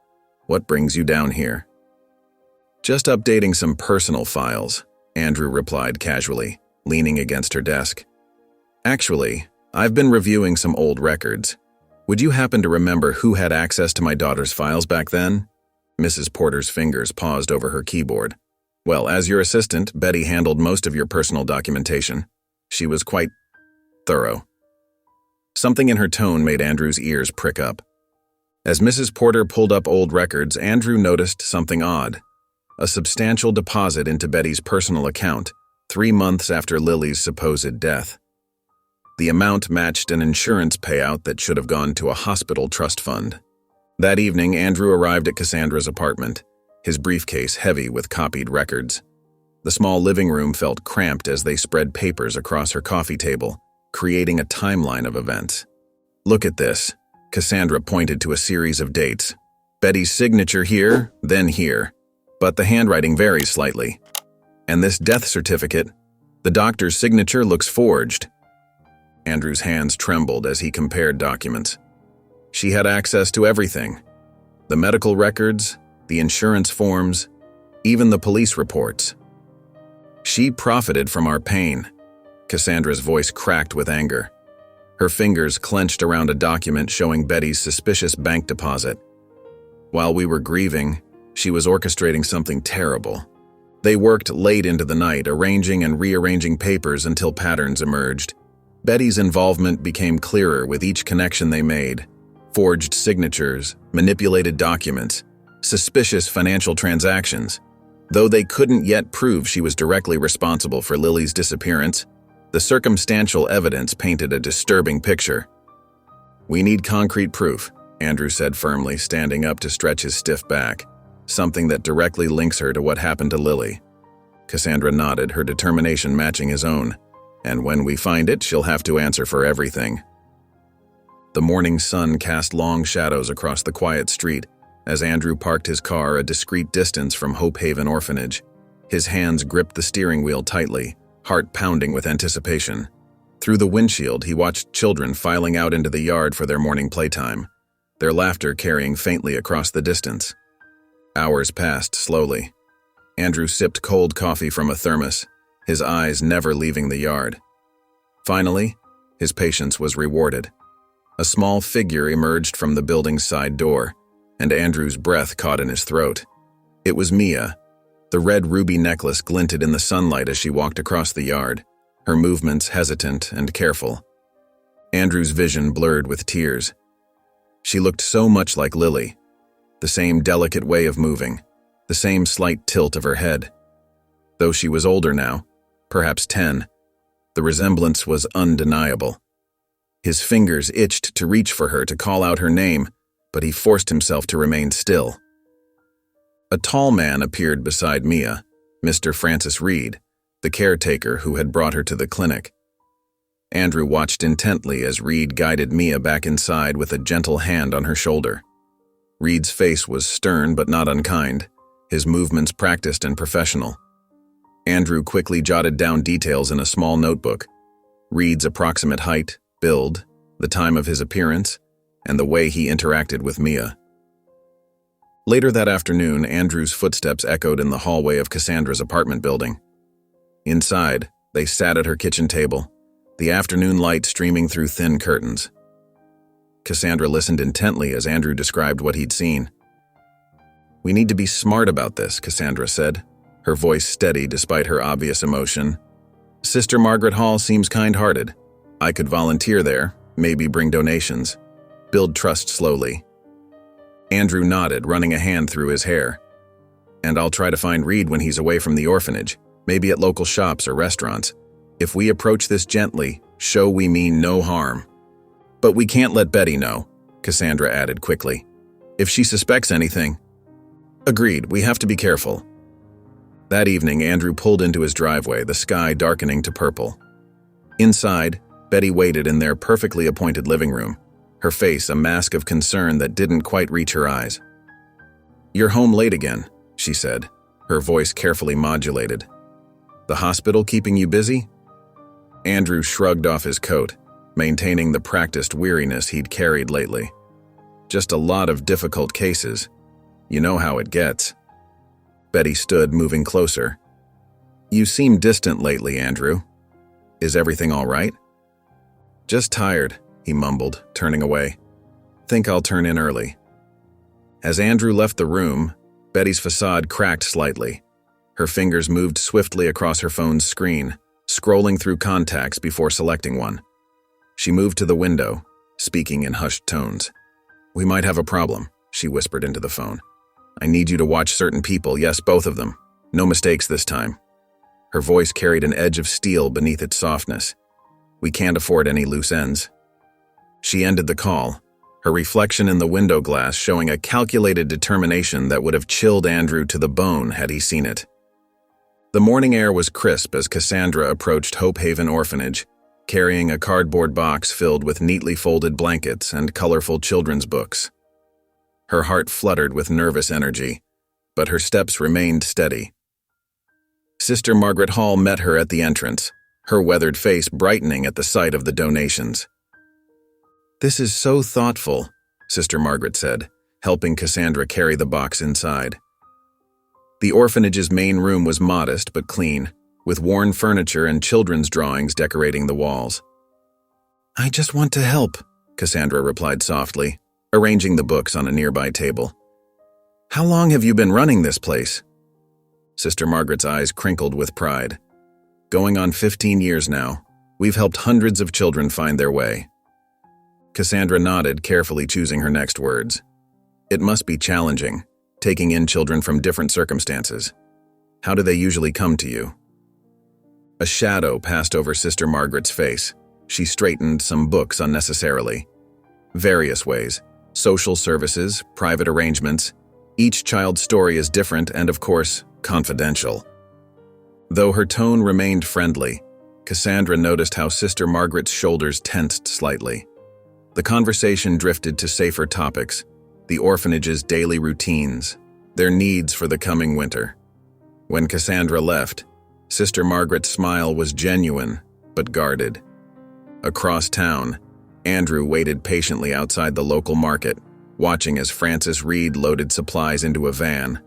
"What brings you down here?" "Just updating some personal files," Andrew replied casually, leaning against her desk. "Actually, I've been reviewing some old records. Would you happen to remember who had access to my daughter's files back then?" Mrs. Porter's fingers paused over her keyboard. "Well, as your assistant, Betty handled most of your personal documentation. She was quite thorough." Something in her tone made Andrew's ears prick up. As Mrs. Porter pulled up old records, Andrew noticed something odd. A substantial deposit into Betty's personal account, 3 months after Lily's supposed death. The amount matched an insurance payout that should have gone to a hospital trust fund. That evening, Andrew arrived at Cassandra's apartment. his briefcase heavy with copied records. The small living room felt cramped as they spread papers across her coffee table, creating a timeline of events. "Look at this." Cassandra pointed to a series of dates. "Betty's signature here, then here. But the handwriting varies slightly. And this death certificate, the doctor's signature looks forged." Andrew's hands trembled as he compared documents. She had access to everything. The medical records, the insurance forms, even the police reports. She profited from our pain. Cassandra's voice cracked with anger. Her fingers clenched around a document showing Betty's suspicious bank deposit. While we were grieving, she was orchestrating something terrible. They worked late into the night, arranging and rearranging papers until patterns emerged. Betty's involvement became clearer with each connection they made. Forged signatures, manipulated documents, suspicious financial transactions. Though they couldn't yet prove she was directly responsible for Lily's disappearance, the circumstantial evidence painted a disturbing picture. "We need concrete proof," Andrew said firmly, standing up to stretch his stiff back. "Something that directly links her to what happened to Lily." Cassandra nodded, her determination matching his own. "And when we find it, she'll have to answer for everything." The morning sun cast long shadows across the quiet street as Andrew parked his car a discreet distance from Hope Haven Orphanage. His hands gripped the steering wheel tightly, heart pounding with anticipation. Through the windshield, he watched children filing out into the yard for their morning playtime, their laughter carrying faintly across the distance. Hours passed slowly. Andrew sipped cold coffee from a thermos, his eyes never leaving the yard. Finally, his patience was rewarded. A small figure emerged from the building's side door, and Andrew's breath caught in his throat. It was Mia. The red ruby necklace glinted in the sunlight as she walked across the yard, her movements hesitant and careful. Andrew's vision blurred with tears. She looked so much like Lily. The same delicate way of moving, the same slight tilt of her head. Though she was older now, perhaps 10, the resemblance was undeniable. His fingers itched to reach for her to call out her name, but he forced himself to remain still. A tall man appeared beside Mia, Mr. Francis Reed, the caretaker who had brought her to the clinic. Andrew watched intently as Reed guided Mia back inside with a gentle hand on her shoulder. Reed's face was stern but not unkind, his movements practiced and professional. Andrew quickly jotted down details in a small notebook: Reed's approximate height, build, the time of his appearance, and the way he interacted with Mia. Later that afternoon, Andrew's footsteps echoed in the hallway of Cassandra's apartment building. Inside, they sat at her kitchen table, the afternoon light streaming through thin curtains. Cassandra listened intently as Andrew described what he'd seen. "We need to be smart about this," Cassandra said, her voice steady despite her obvious emotion. "Sister Margaret Hall seems kind-hearted. I could volunteer there, maybe bring donations. Build trust slowly." Andrew nodded, running a hand through his hair. "And I'll try to find Reed when he's away from the orphanage, maybe at local shops or restaurants. If we approach this gently, show we mean no harm. But we can't let Betty know," Cassandra added quickly. "If she suspects anything." "Agreed, we have to be careful." That evening, Andrew pulled into his driveway, the sky darkening to purple. Inside, Betty waited in their perfectly appointed living room, her face a mask of concern that didn't quite reach her eyes. "You're home late again," she said, her voice carefully modulated. "The hospital keeping you busy?" Andrew shrugged off his coat, maintaining the practiced weariness he'd carried lately. "Just a lot of difficult cases. You know how it gets." Betty stood, moving closer. "You seem distant lately, Andrew. Is everything all right?" "Just tired," he mumbled, turning away. "Think I'll turn in early." As Andrew left the room, Betty's facade cracked slightly. Her fingers moved swiftly across her phone's screen, scrolling through contacts before selecting one. She moved to the window, speaking in hushed tones. "We might have a problem," she whispered into the phone. "I need you to watch certain people, yes, both of them. No mistakes this time." Her voice carried an edge of steel beneath its softness. "We can't afford any loose ends." She ended the call, her reflection in the window glass showing a calculated determination that would have chilled Andrew to the bone had he seen it. The morning air was crisp as Cassandra approached Hope Haven Orphanage, carrying a cardboard box filled with neatly folded blankets and colorful children's books. Her heart fluttered with nervous energy, but her steps remained steady. Sister Margaret Hall met her at the entrance, her weathered face brightening at the sight of the donations. "This is so thoughtful," Sister Margaret said, helping Cassandra carry the box inside. The orphanage's main room was modest but clean, with worn furniture and children's drawings decorating the walls. "I just want to help," Cassandra replied softly, arranging the books on a nearby table. "How long have you been running this place?" Sister Margaret's eyes crinkled with pride. "Going on 15 years now. We've helped hundreds of children find their way." Cassandra nodded, carefully choosing her next words. "It must be challenging, taking in children from different circumstances. How do they usually come to you?" A shadow passed over Sister Margaret's face. She straightened some books unnecessarily. "Various ways. Social services, private arrangements. Each child's story is different and, of course, confidential." Though her tone remained friendly, Cassandra noticed how Sister Margaret's shoulders tensed slightly. The conversation drifted to safer topics, the orphanage's daily routines, their needs for the coming winter. When Cassandra left, Sister Margaret's smile was genuine, but guarded. Across town, Andrew waited patiently outside the local market, watching as Francis Reed loaded supplies into a van.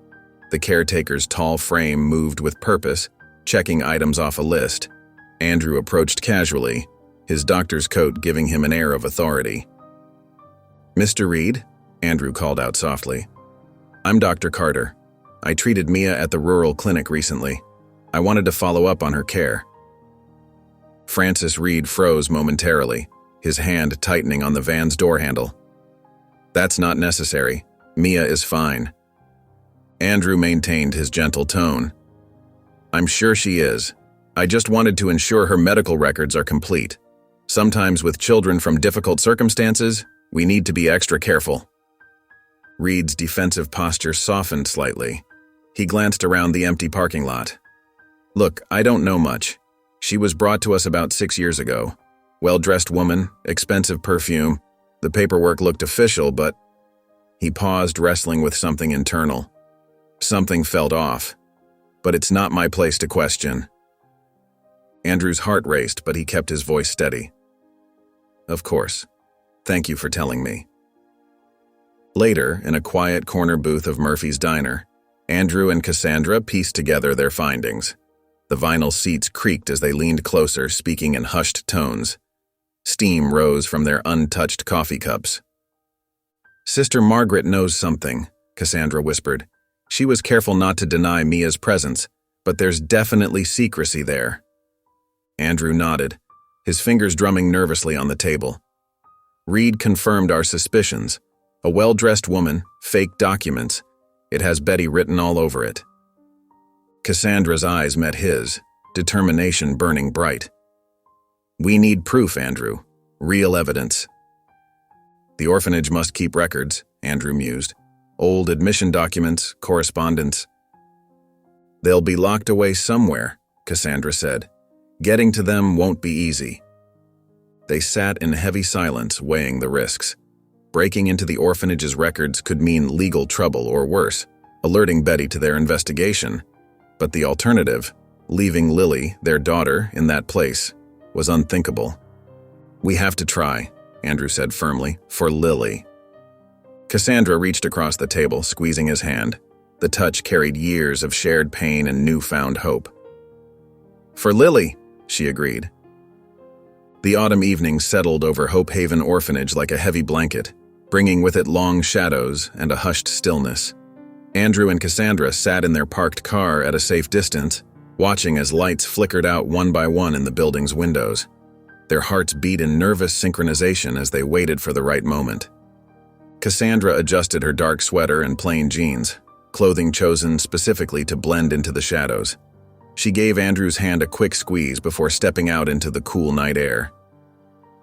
The caretaker's tall frame moved with purpose, checking items off a list. Andrew approached casually, his doctor's coat giving him an air of authority. "Mr. Reed," Andrew called out softly. "I'm Dr. Carter. I treated Mia at the rural clinic recently. I wanted to follow up on her care." Francis Reed froze momentarily, his hand tightening on the van's door handle. "That's not necessary. Mia is fine." Andrew maintained his gentle tone. "I'm sure she is. I just wanted to ensure her medical records are complete. Sometimes with children from difficult circumstances, we need to be extra careful." Reed's defensive posture softened slightly. He glanced around the empty parking lot. "Look, I don't know much. She was brought to us about 6 years ago. Well-dressed woman, expensive perfume. The paperwork looked official, but..." He paused, wrestling with something internal. Something felt off. "But it's not my place to question." Andrew's heart raced, but he kept his voice steady. "Of course. Thank you for telling me." Later, in a quiet corner booth of Murphy's Diner, Andrew and Cassandra pieced together their findings. The vinyl seats creaked as they leaned closer, speaking in hushed tones. Steam rose from their untouched coffee cups. "Sister Margaret knows something," Cassandra whispered. "She was careful not to deny Mia's presence, but there's definitely secrecy there." Andrew nodded, his fingers drumming nervously on the table. "Reed confirmed our suspicions. A well-dressed woman, fake documents. It has Betty written all over it." Cassandra's eyes met his, determination burning bright. "We need proof, Andrew. Real evidence." "The orphanage must keep records," Andrew mused. "Old admission documents, correspondence." "They'll be locked away somewhere," Cassandra said. "Getting to them won't be easy." They sat in heavy silence, weighing the risks. Breaking into the orphanage's records could mean legal trouble or worse, alerting Betty to their investigation. But the alternative, leaving Lily, their daughter, in that place, was unthinkable. "We have to try," Andrew said firmly, "for Lily." Cassandra reached across the table, squeezing his hand. The touch carried years of shared pain and newfound hope. "For Lily," she agreed. The autumn evening settled over Hope Haven Orphanage like a heavy blanket, bringing with it long shadows and a hushed stillness. Andrew and Cassandra sat in their parked car at a safe distance, watching as lights flickered out one by one in the building's windows. Their hearts beat in nervous synchronization as they waited for the right moment. Cassandra adjusted her dark sweater and plain jeans, clothing chosen specifically to blend into the shadows. She gave Andrew's hand a quick squeeze before stepping out into the cool night air.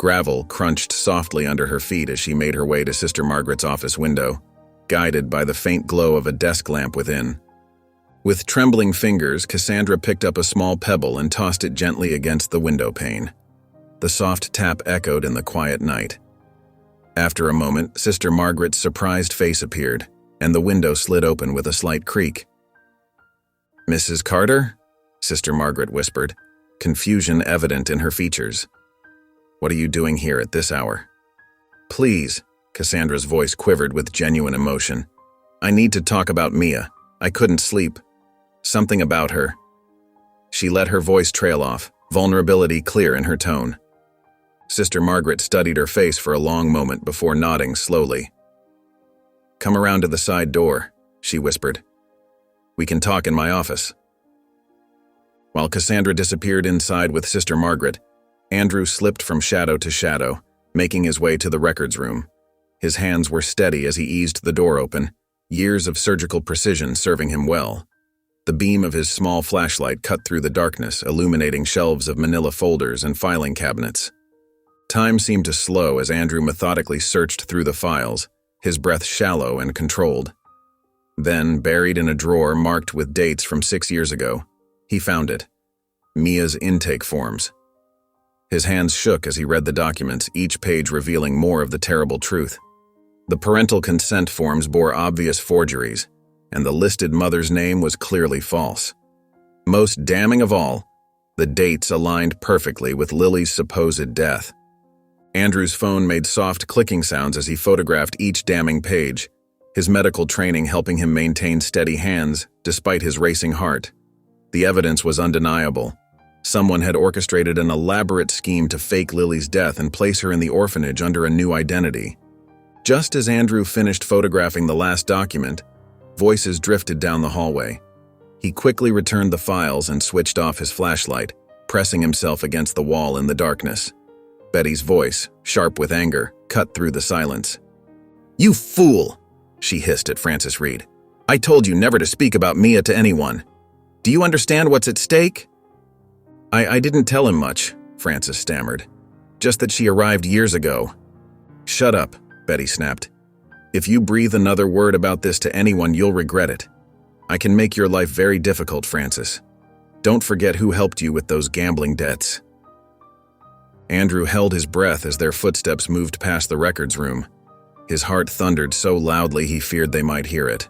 Gravel crunched softly under her feet as she made her way to Sister Margaret's office window, guided by the faint glow of a desk lamp within. With trembling fingers, Cassandra picked up a small pebble and tossed it gently against the window pane. The soft tap echoed in the quiet night. After a moment, Sister Margaret's surprised face appeared, and the window slid open with a slight creak. "Mrs. Carter?" Sister Margaret whispered, confusion evident in her features. "What are you doing here at this hour?" "Please," Cassandra's voice quivered with genuine emotion. "I need to talk about Mia. I couldn't sleep. Something about her." She let her voice trail off, vulnerability clear in her tone. Sister Margaret studied her face for a long moment before nodding slowly. "Come around to the side door," she whispered. "We can talk in my office." While Cassandra disappeared inside with Sister Margaret, Andrew slipped from shadow to shadow, making his way to the records room. His hands were steady as he eased the door open, years of surgical precision serving him well. The beam of his small flashlight cut through the darkness, illuminating shelves of manila folders and filing cabinets. Time seemed to slow as Andrew methodically searched through the files, his breath shallow and controlled. Then, buried in a drawer marked with dates from 6 years ago, he found it: Mia's intake forms. His hands shook as he read the documents, each page revealing more of the terrible truth. The parental consent forms bore obvious forgeries, and the listed mother's name was clearly false. Most damning of all, the dates aligned perfectly with Lily's supposed death. Andrew's phone made soft clicking sounds as he photographed each damning page, his medical training helping him maintain steady hands despite his racing heart. The evidence was undeniable. Someone had orchestrated an elaborate scheme to fake Lily's death and place her in the orphanage under a new identity. Just as Andrew finished photographing the last document, voices drifted down the hallway. He quickly returned the files and switched off his flashlight, pressing himself against the wall in the darkness. Betty's voice, sharp with anger, cut through the silence. "You fool!" she hissed at Francis Reed. "I told you never to speak about Mia to anyone. Do you understand what's at stake?" I didn't tell him much," Francis stammered. "Just that she arrived years ago." "Shut up," Betty snapped. "If you breathe another word about this to anyone, you'll regret it. I can make your life very difficult, Francis. Don't forget who helped you with those gambling debts." Andrew held his breath as their footsteps moved past the records room. His heart thundered so loudly he feared they might hear it.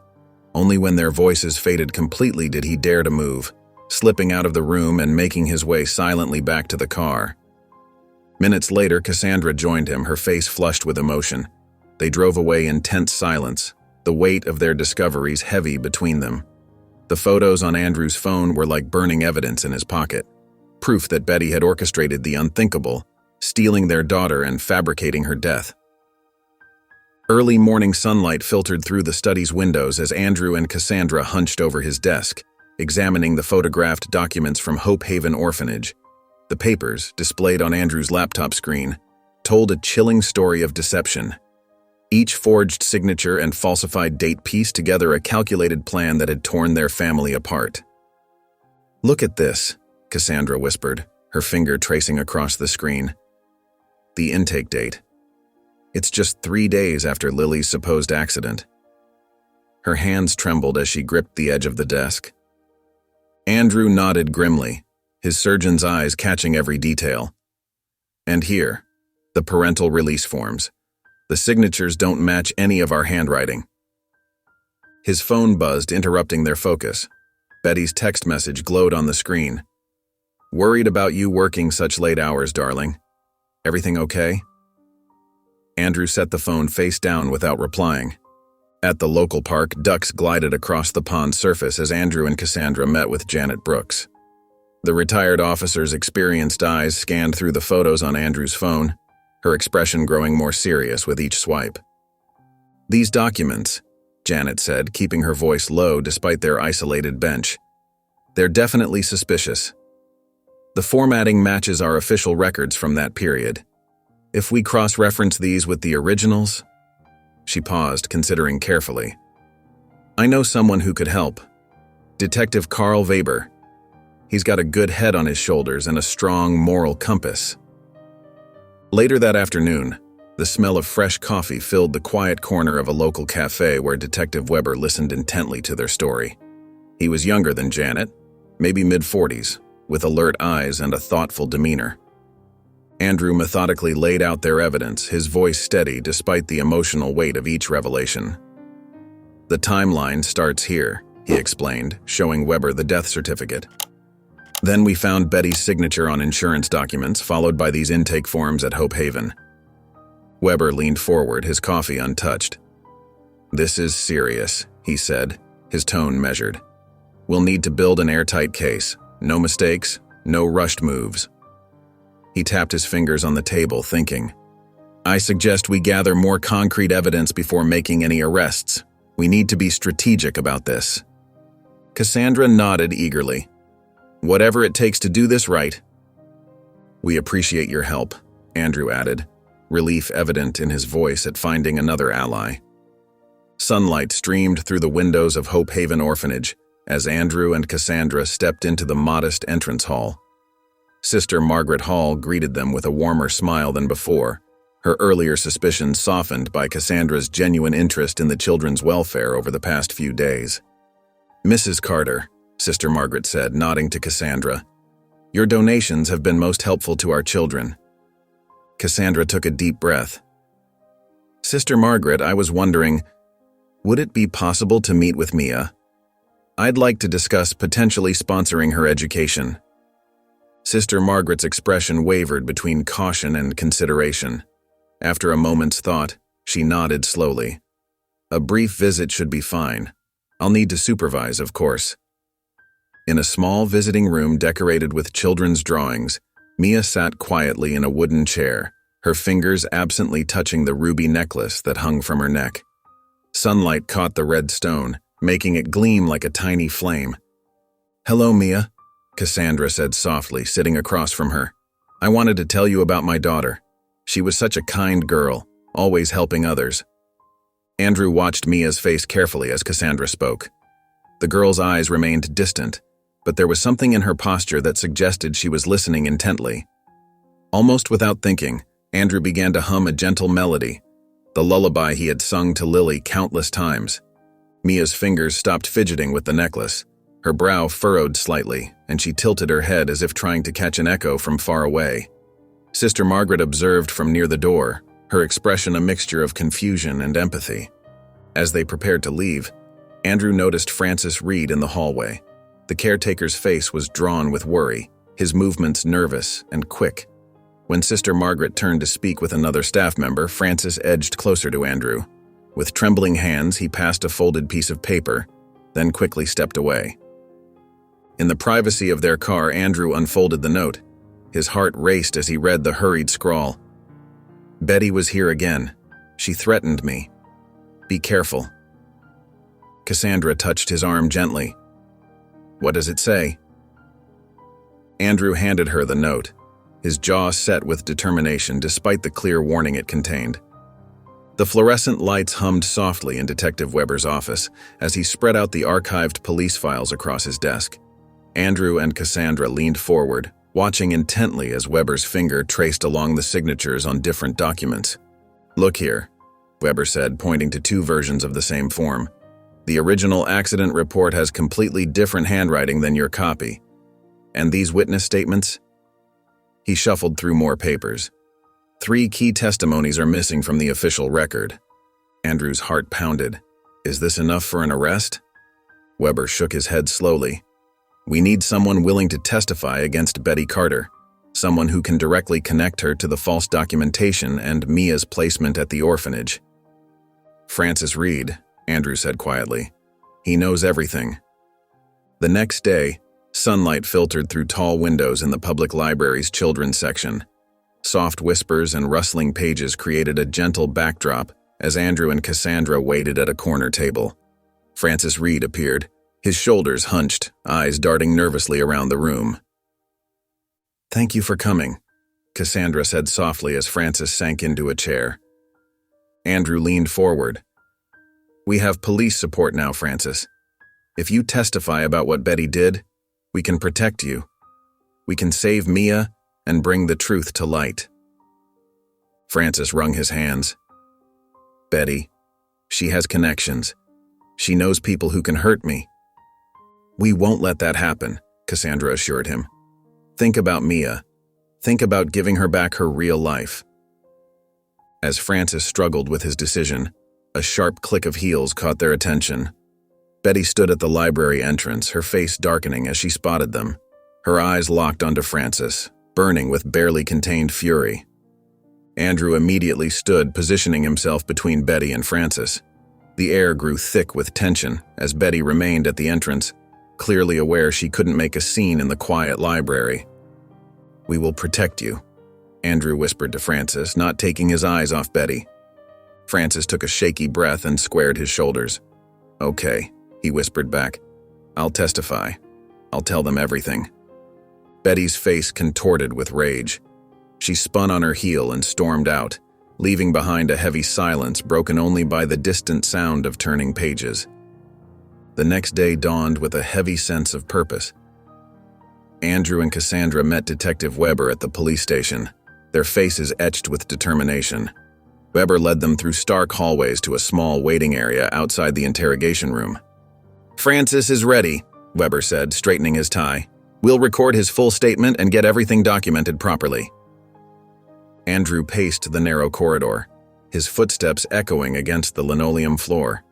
Only when their voices faded completely did he dare to move, slipping out of the room and making his way silently back to the car. Minutes later, Cassandra joined him, her face flushed with emotion. They drove away in tense silence, the weight of their discoveries heavy between them. The photos on Andrew's phone were like burning evidence in his pocket, proof that Betty had orchestrated the unthinkable, stealing their daughter and fabricating her death. Early morning sunlight filtered through the study's windows as Andrew and Cassandra hunched over his desk, examining the photographed documents from Hope Haven Orphanage. The papers, displayed on Andrew's laptop screen, told a chilling story of deception. Each forged signature and falsified date pieced together a calculated plan that had torn their family apart. "Look at this," Cassandra whispered, her finger tracing across the screen. "The intake date. It's just 3 days after Lily's supposed accident." Her hands trembled as she gripped the edge of the desk. Andrew nodded grimly, his surgeon's eyes catching every detail. "And here, the parental release forms. The signatures don't match any of our handwriting." His phone buzzed, interrupting their focus. Betty's text message glowed on the screen. "Worried about you working such late hours, darling. Everything okay?" Andrew set the phone face down without replying. At the local park, ducks glided across the pond's surface as Andrew and Cassandra met with Janet Brooks. The retired officer's experienced eyes scanned through the photos on Andrew's phone, her expression growing more serious with each swipe. "These documents," Janet said, keeping her voice low despite their isolated bench. "They're definitely suspicious. The formatting matches our official records from that period. If we cross-reference these with the originals..." She paused, considering carefully. "I know someone who could help. Detective Carl Weber. He's got a good head on his shoulders and a strong moral compass." Later that afternoon, the smell of fresh coffee filled the quiet corner of a local cafe where Detective Weber listened intently to their story. He was younger than Janet, maybe mid-40s, with alert eyes and a thoughtful demeanor. Andrew methodically laid out their evidence, his voice steady despite the emotional weight of each revelation. "The timeline starts here," he explained, showing Weber the death certificate. "Then we found Betty's signature on insurance documents, followed by these intake forms at Hope Haven." Weber leaned forward, his coffee untouched. "This is serious," he said, his tone measured. "We'll need to build an airtight case. No mistakes, no rushed moves." He tapped his fingers on the table, thinking, "I suggest we gather more concrete evidence before making any arrests. We need to be strategic about this." Cassandra nodded eagerly. "Whatever it takes to do this right." "We appreciate your help," Andrew added, relief evident in his voice at finding another ally. Sunlight streamed through the windows of Hope Haven Orphanage as Andrew and Cassandra stepped into the modest entrance hall. Sister Margaret Hall greeted them with a warmer smile than before, her earlier suspicions softened by Cassandra's genuine interest in the children's welfare over the past few days. "Mrs. Carter," Sister Margaret said, nodding to Cassandra, "your donations have been most helpful to our children." Cassandra took a deep breath. "Sister Margaret, I was wondering, would it be possible to meet with Mia? I'd like to discuss potentially sponsoring her education." Sister Margaret's expression wavered between caution and consideration. After a moment's thought, she nodded slowly. "A brief visit should be fine. I'll need to supervise, of course." In a small visiting room decorated with children's drawings, Mia sat quietly in a wooden chair, her fingers absently touching the ruby necklace that hung from her neck. Sunlight caught the red stone, making it gleam like a tiny flame. "Hello, Mia," Cassandra said softly, sitting across from her. "I wanted to tell you about my daughter. She was such a kind girl, always helping others." Andrew watched Mia's face carefully as Cassandra spoke. The girl's eyes remained distant, but there was something in her posture that suggested she was listening intently. Almost without thinking, Andrew began to hum a gentle melody, the lullaby he had sung to Lily countless times. Mia's fingers stopped fidgeting with the necklace. Her brow furrowed slightly, and she tilted her head as if trying to catch an echo from far away. Sister Margaret observed from near the door, her expression a mixture of confusion and empathy. As they prepared to leave, Andrew noticed Francis Reed in the hallway. The caretaker's face was drawn with worry, his movements nervous and quick. When Sister Margaret turned to speak with another staff member, Francis edged closer to Andrew. With trembling hands, he passed a folded piece of paper, then quickly stepped away. In the privacy of their car, Andrew unfolded the note. His heart raced as he read the hurried scrawl. "Betty was here again. She threatened me. Be careful." Cassandra touched his arm gently. "What does it say?" Andrew handed her the note, his jaw set with determination despite the clear warning it contained. The fluorescent lights hummed softly in Detective Weber's office as he spread out the archived police files across his desk. Andrew and Cassandra leaned forward, watching intently as Weber's finger traced along the signatures on different documents. "Look here," Weber said, pointing to two versions of the same form. "The original accident report has completely different handwriting than your copy. And these witness statements?" He shuffled through more papers. 3 key testimonies are missing from the official record. Andrew's heart pounded. Is this enough for an arrest? Weber shook his head slowly. "We need someone willing to testify against Betty Carter, someone who can directly connect her to the false documentation and Mia's placement at the orphanage." "Francis Reed," Andrew said quietly. "He knows everything." The next day, sunlight filtered through tall windows in the public library's children's section. Soft whispers and rustling pages created a gentle backdrop as Andrew and Cassandra waited at a corner table. Francis Reed appeared, his shoulders hunched, eyes darting nervously around the room. "Thank you for coming," Cassandra said softly as Francis sank into a chair. Andrew leaned forward. "We have police support now, Francis. If you testify about what Betty did, we can protect you. We can save Mia and bring the truth to light." Francis wrung his hands. Betty, she has connections. She knows people who can hurt me. We won't let that happen, Cassandra assured him. Think about Mia. Think about giving her back her real life. As Francis struggled with his decision, a sharp click of heels caught their attention. Betty stood at the library entrance, her face darkening as she spotted them. Her eyes locked onto Francis, burning with barely contained fury. Andrew immediately stood, positioning himself between Betty and Francis. The air grew thick with tension as Betty remained at the entrance, clearly aware she couldn't make a scene in the quiet library. We will protect you, Andrew whispered to Francis, not taking his eyes off Betty. Francis took a shaky breath and squared his shoulders. Okay, he whispered back. I'll testify. I'll tell them everything. Betty's face contorted with rage. She spun on her heel and stormed out, leaving behind a heavy silence broken only by the distant sound of turning pages. The next day dawned with a heavy sense of purpose. Andrew and Cassandra met Detective Weber at the police station, their faces etched with determination. Weber led them through stark hallways to a small waiting area outside the interrogation room. Francis is ready, Weber said, straightening his tie. We'll record his full statement and get everything documented properly. Andrew paced the narrow corridor, his footsteps echoing against the linoleum floor.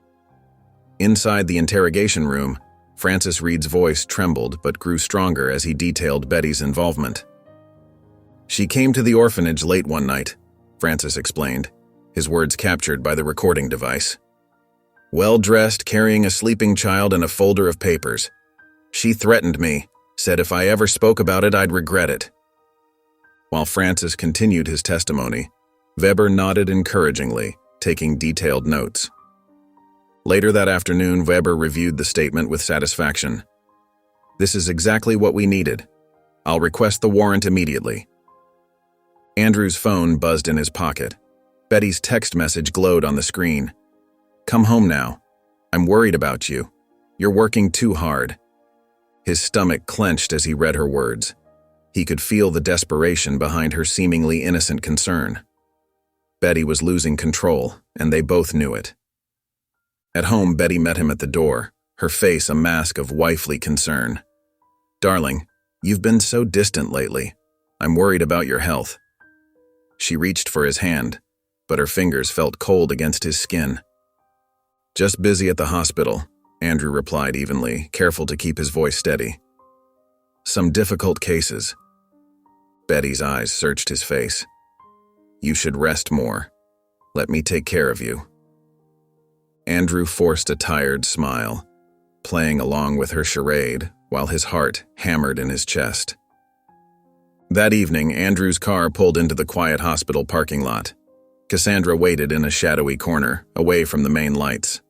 Inside the interrogation room, Francis Reed's voice trembled but grew stronger as he detailed Betty's involvement. She came to the orphanage late one night, Francis explained, his words captured by the recording device. Well-dressed, carrying a sleeping child and a folder of papers. She threatened me, said if I ever spoke about it, I'd regret it. While Francis continued his testimony, Weber nodded encouragingly, taking detailed notes. Later that afternoon, Weber reviewed the statement with satisfaction. This is exactly what we needed. I'll request the warrant immediately. Andrew's phone buzzed in his pocket. Betty's text message glowed on the screen. Come home now. I'm worried about you. You're working too hard. His stomach clenched as he read her words. He could feel the desperation behind her seemingly innocent concern. Betty was losing control, and they both knew it. At home, Betty met him at the door, her face a mask of wifely concern. Darling, you've been so distant lately. I'm worried about your health. She reached for his hand, but her fingers felt cold against his skin. Just busy at the hospital, Andrew replied evenly, careful to keep his voice steady. Some difficult cases. Betty's eyes searched his face. You should rest more. Let me take care of you. Andrew forced a tired smile, playing along with her charade while his heart hammered in his chest. That evening, Andrew's car pulled into the quiet hospital parking lot. Cassandra waited in a shadowy corner, away from the main lights.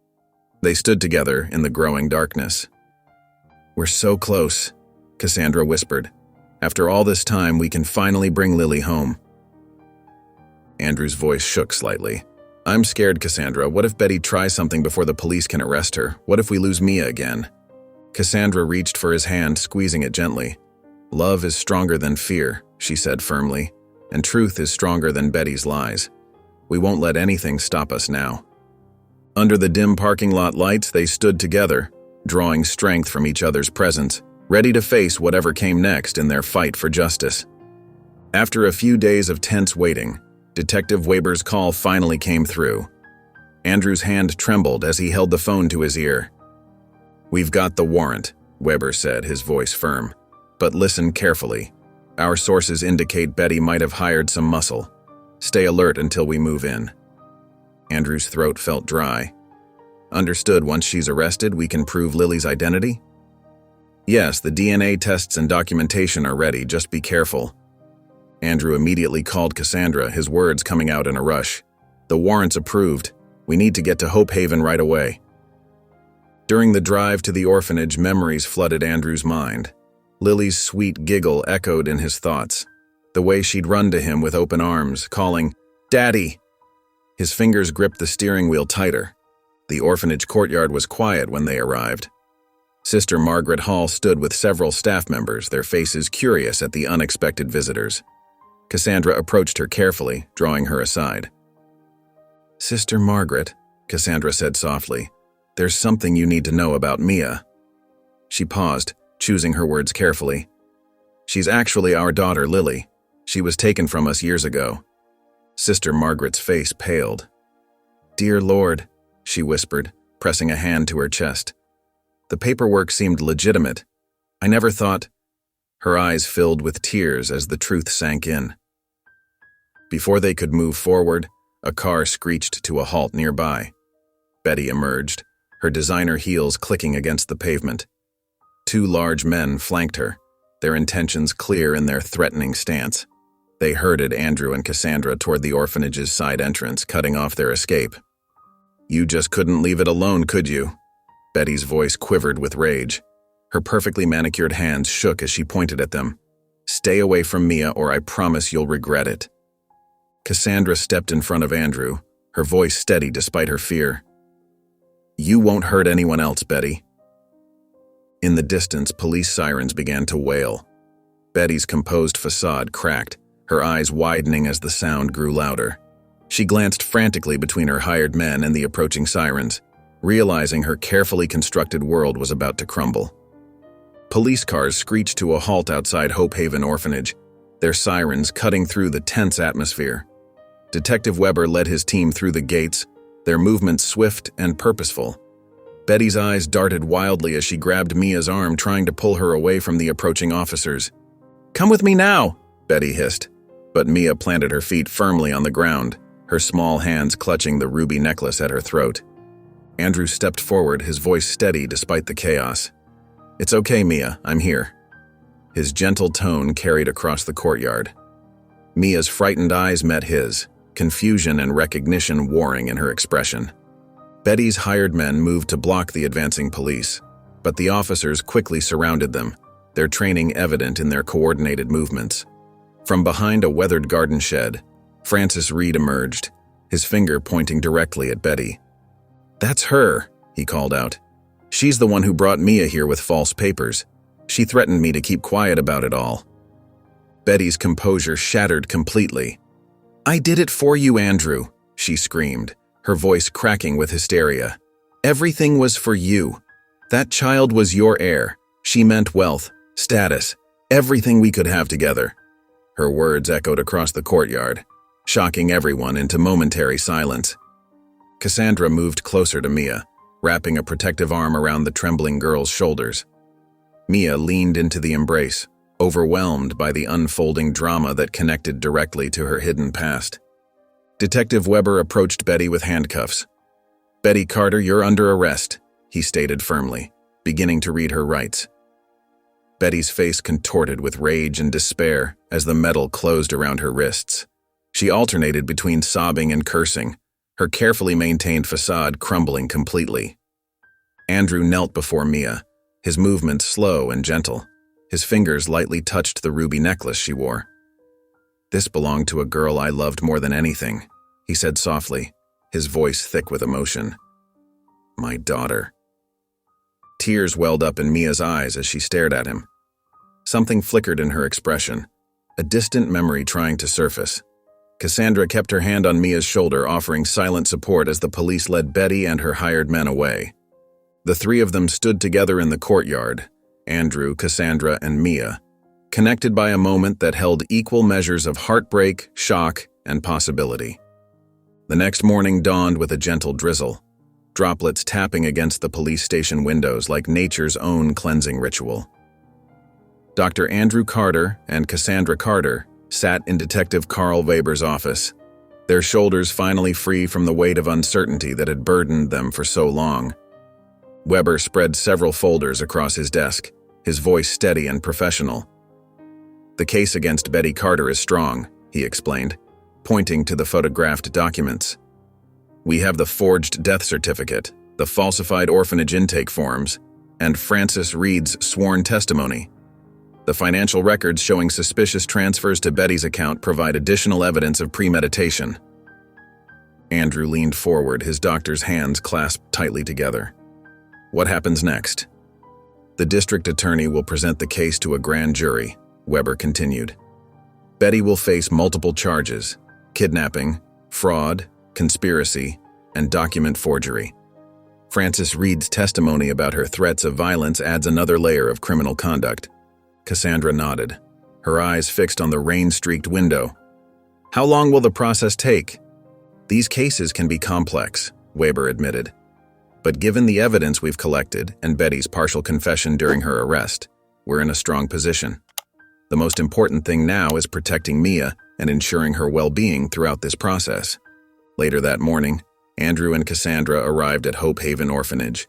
They stood together in the growing darkness. We're so close, Cassandra whispered. After all this time, we can finally bring Lily home. Andrew's voice shook slightly. I'm scared, Cassandra. What if Betty tries something before the police can arrest her? What if we lose Mia again? Cassandra reached for his hand, squeezing it gently. Love is stronger than fear, she said firmly, and truth is stronger than Betty's lies. We won't let anything stop us now. Under the dim parking lot lights, they stood together, drawing strength from each other's presence, ready to face whatever came next in their fight for justice. After a few days of tense waiting, Detective Weber's call finally came through. Andrew's hand trembled as he held the phone to his ear. We've got the warrant, Weber said, his voice firm. But listen carefully. Our sources indicate Betty might have hired some muscle. Stay alert until we move in. Andrew's throat felt dry. Understood, once she's arrested, we can prove Lily's identity? Yes, the DNA tests and documentation are ready, just be careful. Andrew immediately called Cassandra, his words coming out in a rush. The warrant's approved. We need to get to Hope Haven right away. During the drive to the orphanage, memories flooded Andrew's mind. Lily's sweet giggle echoed in his thoughts. The way she'd run to him with open arms, calling, Daddy! His fingers gripped the steering wheel tighter. The orphanage courtyard was quiet when they arrived. Sister Margaret Hall stood with several staff members, their faces curious at the unexpected visitors. Cassandra approached her carefully, drawing her aside. "Sister Margaret," Cassandra said softly, "there's something you need to know about Mia." She paused, choosing her words carefully. "She's actually our daughter, Lily. She was taken from us years ago." Sister Margaret's face paled. "Dear Lord," she whispered, pressing a hand to her chest. "The paperwork seemed legitimate. I never thought—" Her eyes filled with tears as the truth sank in. Before they could move forward, a car screeched to a halt nearby. Betty emerged, her designer heels clicking against the pavement. Two large men flanked her, their intentions clear in their threatening stance. They herded Andrew and Cassandra toward the orphanage's side entrance, cutting off their escape. "You just couldn't leave it alone, could you?" Betty's voice quivered with rage. Her perfectly manicured hands shook as she pointed at them. "Stay away from Mia, or I promise you'll regret it." Cassandra stepped in front of Andrew, her voice steady despite her fear. "You won't hurt anyone else, Betty." In the distance, police sirens began to wail. Betty's composed facade cracked, her eyes widening as the sound grew louder. She glanced frantically between her hired men and the approaching sirens, realizing her carefully constructed world was about to crumble. Police cars screeched to a halt outside Hope Haven Orphanage, their sirens cutting through the tense atmosphere. Detective Weber led his team through the gates, their movements swift and purposeful. Betty's eyes darted wildly as she grabbed Mia's arm, trying to pull her away from the approaching officers. "Come with me now," Betty hissed, but Mia planted her feet firmly on the ground, her small hands clutching the ruby necklace at her throat. Andrew stepped forward, his voice steady despite the chaos. "It's okay, Mia, I'm here." His gentle tone carried across the courtyard. Mia's frightened eyes met his, confusion and recognition warring in her expression. Betty's hired men moved to block the advancing police, but the officers quickly surrounded them, their training evident in their coordinated movements. From behind a weathered garden shed, Francis Reed emerged, his finger pointing directly at Betty. "That's her," he called out. "She's the one who brought Mia here with false papers. She threatened me to keep quiet about it all." Betty's composure shattered completely. "I did it for you, Andrew," she screamed, her voice cracking with hysteria. "Everything was for you. That child was your heir. She meant wealth, status, everything we could have together." Her words echoed across the courtyard, shocking everyone into momentary silence. Cassandra moved closer to Mia, wrapping a protective arm around the trembling girl's shoulders. Mia leaned into the embrace, overwhelmed by the unfolding drama that connected directly to her hidden past. Detective Weber approached Betty with handcuffs. "Betty Carter, you're under arrest," he stated firmly, beginning to read her rights. Betty's face contorted with rage and despair as the metal closed around her wrists. She alternated between sobbing and cursing, her carefully maintained facade crumbling completely. Andrew knelt before Mia, his movements slow and gentle. His fingers lightly touched the ruby necklace she wore. "This belonged to a girl I loved more than anything," he said softly, his voice thick with emotion. "My daughter." Tears welled up in Mia's eyes as she stared at him. Something flickered in her expression, a distant memory trying to surface. Cassandra kept her hand on Mia's shoulder, offering silent support as the police led Betty and her hired men away. The three of them stood together in the courtyard, Andrew, Cassandra, and Mia, connected by a moment that held equal measures of heartbreak, shock, and possibility. The next morning dawned with a gentle drizzle, droplets tapping against the police station windows like nature's own cleansing ritual. Dr. Andrew Carter and Cassandra Carter sat in Detective Carl Weber's office, their shoulders finally free from the weight of uncertainty that had burdened them for so long. Weber spread several folders across his desk, his voice steady and professional. "The case against Betty Carter is strong," he explained, pointing to the photographed documents. "We have the forged death certificate, the falsified orphanage intake forms, and Francis Reed's sworn testimony. The financial records showing suspicious transfers to Betty's account provide additional evidence of premeditation." Andrew leaned forward, his doctor's hands clasped tightly together. "What happens next?" "The district attorney will present the case to a grand jury," Weber continued. Betty will face multiple charges: kidnapping, fraud, conspiracy, and document forgery. Frances Reed's testimony about her threats of violence adds another layer of criminal conduct. Cassandra nodded, her eyes fixed on the rain-streaked window. How long will the process take? These cases can be complex, Weber admitted. But given the evidence we've collected and Betty's partial confession during her arrest, we're in a strong position. The most important thing now is protecting Mia and ensuring her well-being throughout this process. Later that morning, Andrew and Cassandra arrived at Hope Haven Orphanage.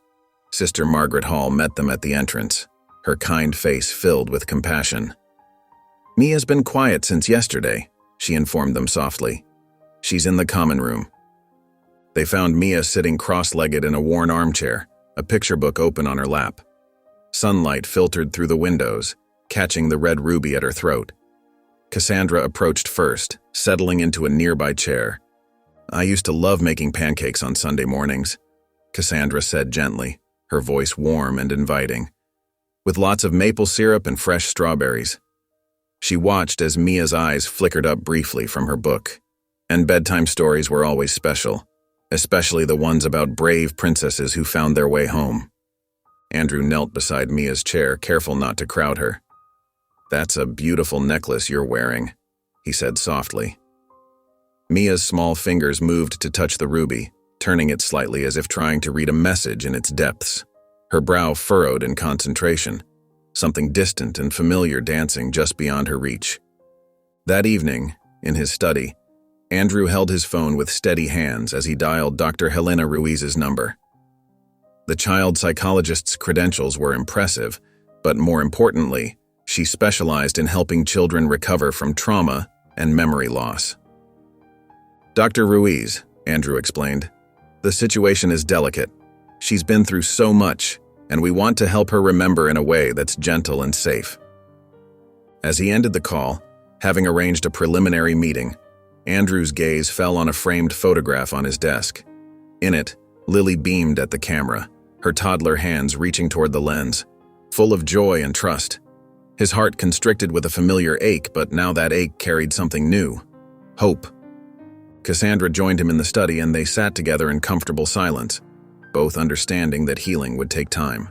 Sister Margaret Hall met them at the entrance, her kind face filled with compassion. Mia's been quiet since yesterday, she informed them softly. She's in the common room. They found Mia sitting cross-legged in a worn armchair, a picture book open on her lap. Sunlight filtered through the windows, catching the red ruby at her throat. Cassandra approached first, settling into a nearby chair. I used to love making pancakes on Sunday mornings, Cassandra said gently, her voice warm and inviting, with lots of maple syrup and fresh strawberries. She watched as Mia's eyes flickered up briefly from her book. And bedtime stories were always special, especially the ones about brave princesses who found their way home. Andrew knelt beside Mia's chair, careful not to crowd her. That's a beautiful necklace you're wearing, he said softly. Mia's small fingers moved to touch the ruby, turning it slightly as if trying to read a message in its depths. Her brow furrowed in concentration, something distant and familiar dancing just beyond her reach. That evening, in his study, Andrew held his phone with steady hands as he dialed Dr. Helena Ruiz's number. The child psychologist's credentials were impressive, but more importantly, she specialized in helping children recover from trauma and memory loss. Dr. Ruiz, Andrew explained, the situation is delicate. She's been through so much, and we want to help her remember in a way that's gentle and safe. As he ended the call, having arranged a preliminary meeting, Andrew's gaze fell on a framed photograph on his desk. In it, Lily beamed at the camera, her toddler hands reaching toward the lens, full of joy and trust. His heart constricted with a familiar ache, but now that ache carried something new: hope. Cassandra joined him in the study and they sat together in comfortable silence, both understanding that healing would take time.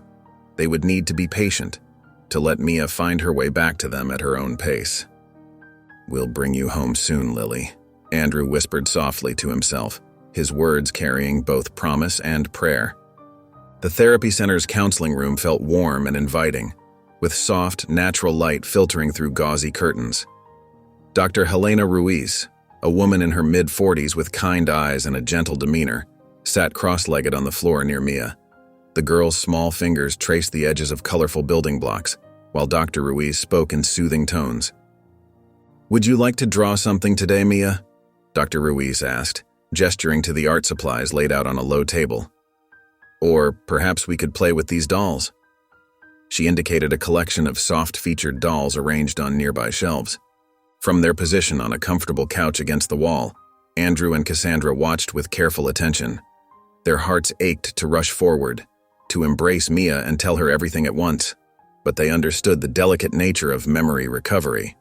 They would need to be patient, to let Mia find her way back to them at her own pace. We'll bring you home soon, Lily, Andrew whispered softly to himself, his words carrying both promise and prayer. The therapy center's counseling room felt warm and inviting, with soft, natural light filtering through gauzy curtains. Dr. Helena Ruiz, a woman in her mid-40s with kind eyes and a gentle demeanor, sat cross-legged on the floor near Mia. The girl's small fingers traced the edges of colorful building blocks, while Dr. Ruiz spoke in soothing tones. Would you like to draw something today, Mia? Dr. Ruiz asked, gesturing to the art supplies laid out on a low table. Or perhaps we could play with these dolls. She indicated a collection of soft-featured dolls arranged on nearby shelves. From their position on a comfortable couch against the wall, Andrew and Cassandra watched with careful attention. Their hearts ached to rush forward, to embrace Mia and tell her everything at once, but they understood the delicate nature of memory recovery.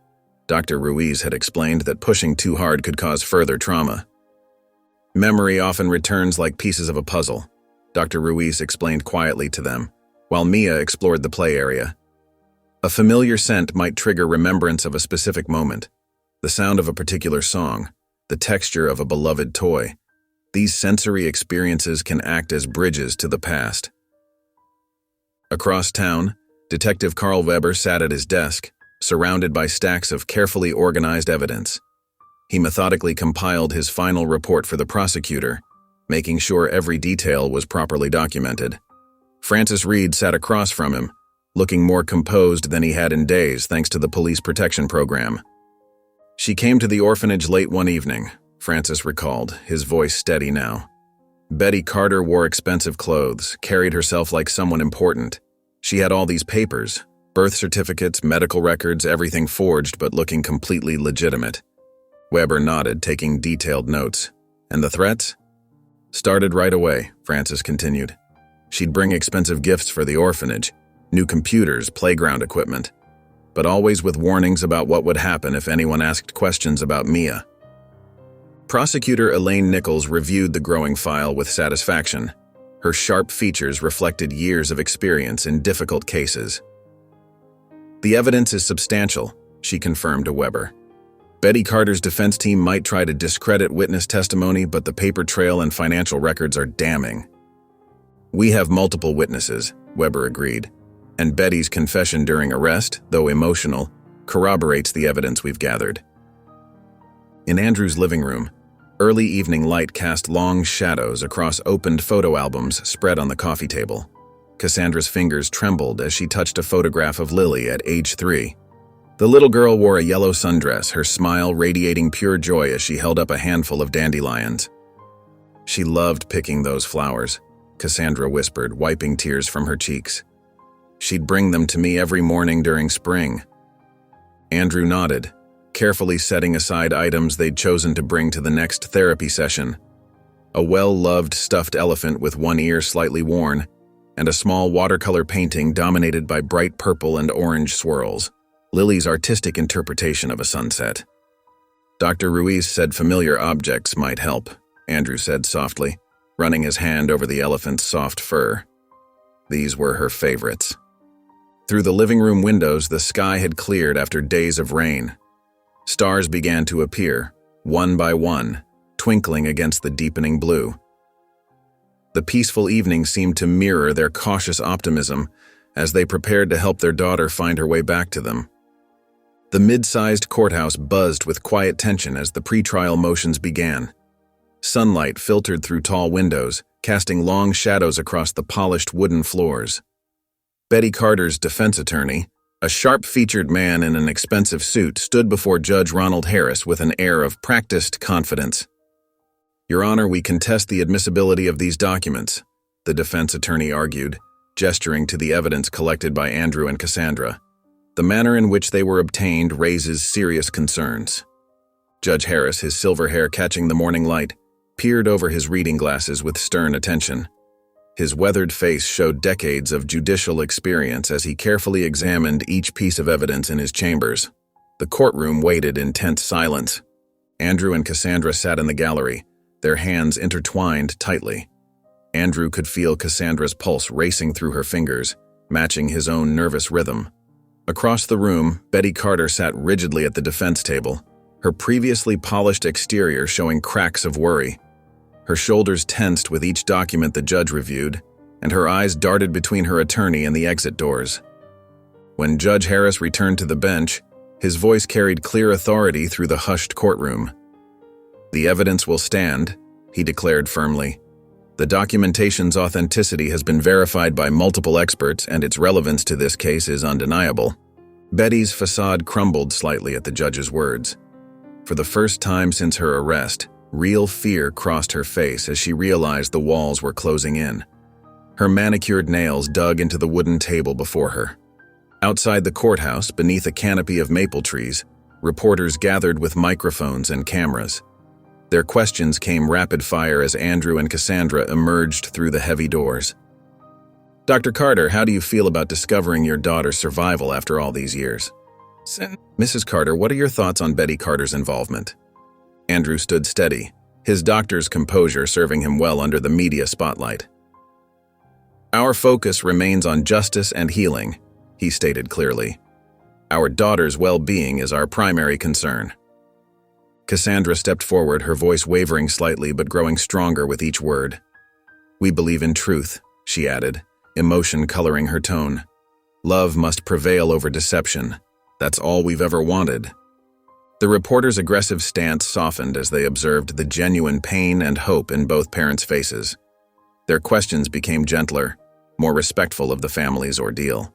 Dr. Ruiz had explained that pushing too hard could cause further trauma. Memory often returns like pieces of a puzzle, Dr. Ruiz explained quietly to them, while Mia explored the play area. A familiar scent might trigger remembrance of a specific moment, the sound of a particular song, the texture of a beloved toy. These sensory experiences can act as bridges to the past. Across town, Detective Carl Weber sat at his desk, surrounded by stacks of carefully organized evidence. He methodically compiled his final report for the prosecutor, making sure every detail was properly documented. Frances Reed sat across from him, looking more composed than he had in days thanks to the police protection program. She came to the orphanage late one evening, Frances recalled, his voice steady now. Betty Carter wore expensive clothes, carried herself like someone important. She had all these papers, birth certificates, medical records, everything forged but looking completely legitimate. Weber nodded, taking detailed notes. And the threats? Started right away, Frances continued. She'd bring expensive gifts for the orphanage, new computers, playground equipment. but always with warnings about what would happen if anyone asked questions about Mia. Prosecutor Elaine Nichols reviewed the growing file with satisfaction. Her sharp features reflected years of experience in difficult cases. "The evidence is substantial," she confirmed to Weber. "Betty Carter's defense team might try to discredit witness testimony, but the paper trail and financial records are damning." "We have multiple witnesses," Weber agreed, "and Betty's confession during arrest, though emotional, corroborates the evidence we've gathered." In Andrew's living room, early evening light cast long shadows across opened photo albums spread on the coffee table. Cassandra's fingers trembled as she touched a photograph of Lily at age 3. The little girl wore a yellow sundress, her smile radiating pure joy as she held up a handful of dandelions. "She loved picking those flowers," Cassandra whispered, wiping tears from her cheeks. "She'd bring them to me every morning during spring." Andrew nodded, carefully setting aside items they'd chosen to bring to the next therapy session. A well-loved stuffed elephant with one ear slightly worn, and a small watercolor painting dominated by bright purple and orange swirls, Lily's artistic interpretation of a sunset. "Dr. Ruiz said familiar objects might help," Andrew said softly, running his hand over the elephant's soft fur. These were her favorites. Through the living room windows, the sky had cleared after days of rain. Stars began to appear, one by one, twinkling against the deepening blue. The peaceful evening seemed to mirror their cautious optimism as they prepared to help their daughter find her way back to them. The mid-sized courthouse buzzed with quiet tension as the pretrial motions began. Sunlight filtered through tall windows, casting long shadows across the polished wooden floors. Betty Carter's defense attorney, a sharp-featured man in an expensive suit, stood before Judge Ronald Harris with an air of practiced confidence. "Your Honor, we contest the admissibility of these documents," the defense attorney argued, gesturing to the evidence collected by Andrew and Cassandra. "The manner in which they were obtained raises serious concerns." Judge Harris, his silver hair catching the morning light, peered over his reading glasses with stern attention. His weathered face showed decades of judicial experience as he carefully examined each piece of evidence in his chambers. The courtroom waited in tense silence. Andrew and Cassandra sat in the gallery, their hands intertwined tightly. Andrew could feel Cassandra's pulse racing through her fingers, matching his own nervous rhythm. Across the room, Betty Carter sat rigidly at the defense table, her previously polished exterior showing cracks of worry. Her shoulders tensed with each document the judge reviewed, and her eyes darted between her attorney and the exit doors. When Judge Harris returned to the bench, his voice carried clear authority through the hushed courtroom. "The evidence will stand," he declared firmly. "The documentation's authenticity has been verified by multiple experts, and its relevance to this case is undeniable." Betty's facade crumbled slightly at the judge's words. For the first time since her arrest, real fear crossed her face as she realized the walls were closing in. Her manicured nails dug into the wooden table before her. Outside the courthouse, beneath a canopy of maple trees, reporters gathered with microphones and cameras. Their questions came rapid fire as Andrew and Cassandra emerged through the heavy doors. "Dr. Carter, how do you feel about discovering your daughter's survival after all these years?" "Mrs. Carter, what are your thoughts on Betty Carter's involvement?" Andrew stood steady, his doctor's composure serving him well under the media spotlight. "Our focus remains on justice and healing," he stated clearly. "Our daughter's well-being is our primary concern." Cassandra stepped forward, her voice wavering slightly but growing stronger with each word. "We believe in truth," she added, emotion coloring her tone. "Love must prevail over deception. That's all we've ever wanted." The reporter's aggressive stance softened as they observed the genuine pain and hope in both parents' faces. Their questions became gentler, more respectful of the family's ordeal.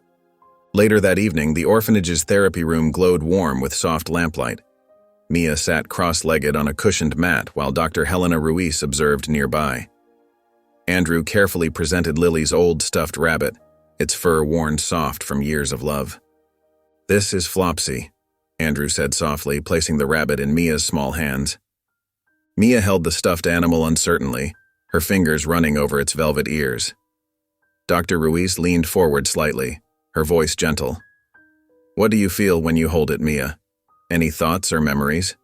Later that evening, the orphanage's therapy room glowed warm with soft lamplight. Mia sat cross-legged on a cushioned mat while Dr. Helena Ruiz observed nearby. Andrew carefully presented Lily's old stuffed rabbit, its fur worn soft from years of love. "This is Flopsy," Andrew said softly, placing the rabbit in Mia's small hands. Mia held the stuffed animal uncertainly, her fingers running over its velvet ears. Dr. Ruiz leaned forward slightly, her voice gentle. What do you feel when you hold it, Mia? Any thoughts or memories?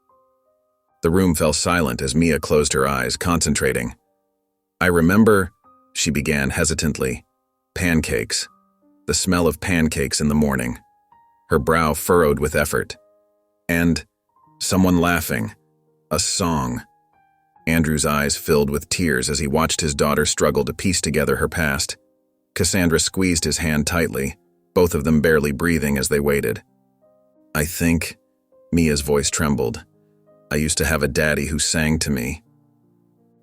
The room fell silent as Mia closed her eyes, concentrating. I remember, she began hesitantly, pancakes. The smell of pancakes in the morning. Her brow furrowed with effort. And someone laughing. A song. Andrew's eyes filled with tears as he watched his daughter struggle to piece together her past. Cassandra squeezed his hand tightly, both of them barely breathing as they waited. I think, Mia's voice trembled. I used to have a daddy who sang to me.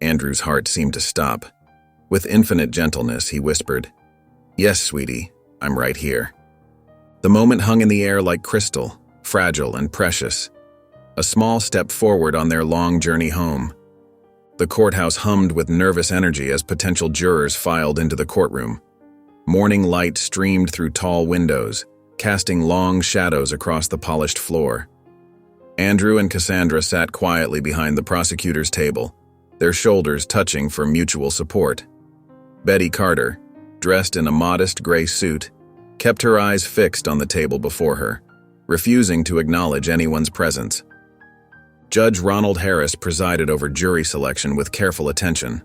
Andrew's heart seemed to stop. With infinite gentleness, he whispered, Yes, sweetie, I'm right here. The moment hung in the air like crystal, fragile and precious. A small step forward on their long journey home. The courthouse hummed with nervous energy as potential jurors filed into the courtroom. Morning light streamed through tall windows, casting long shadows across the polished floor. Andrew and Cassandra sat quietly behind the prosecutor's table, their shoulders touching for mutual support. Betty Carter, dressed in a modest gray suit, kept her eyes fixed on the table before her, refusing to acknowledge anyone's presence. Judge Ronald Harris presided over jury selection with careful attention.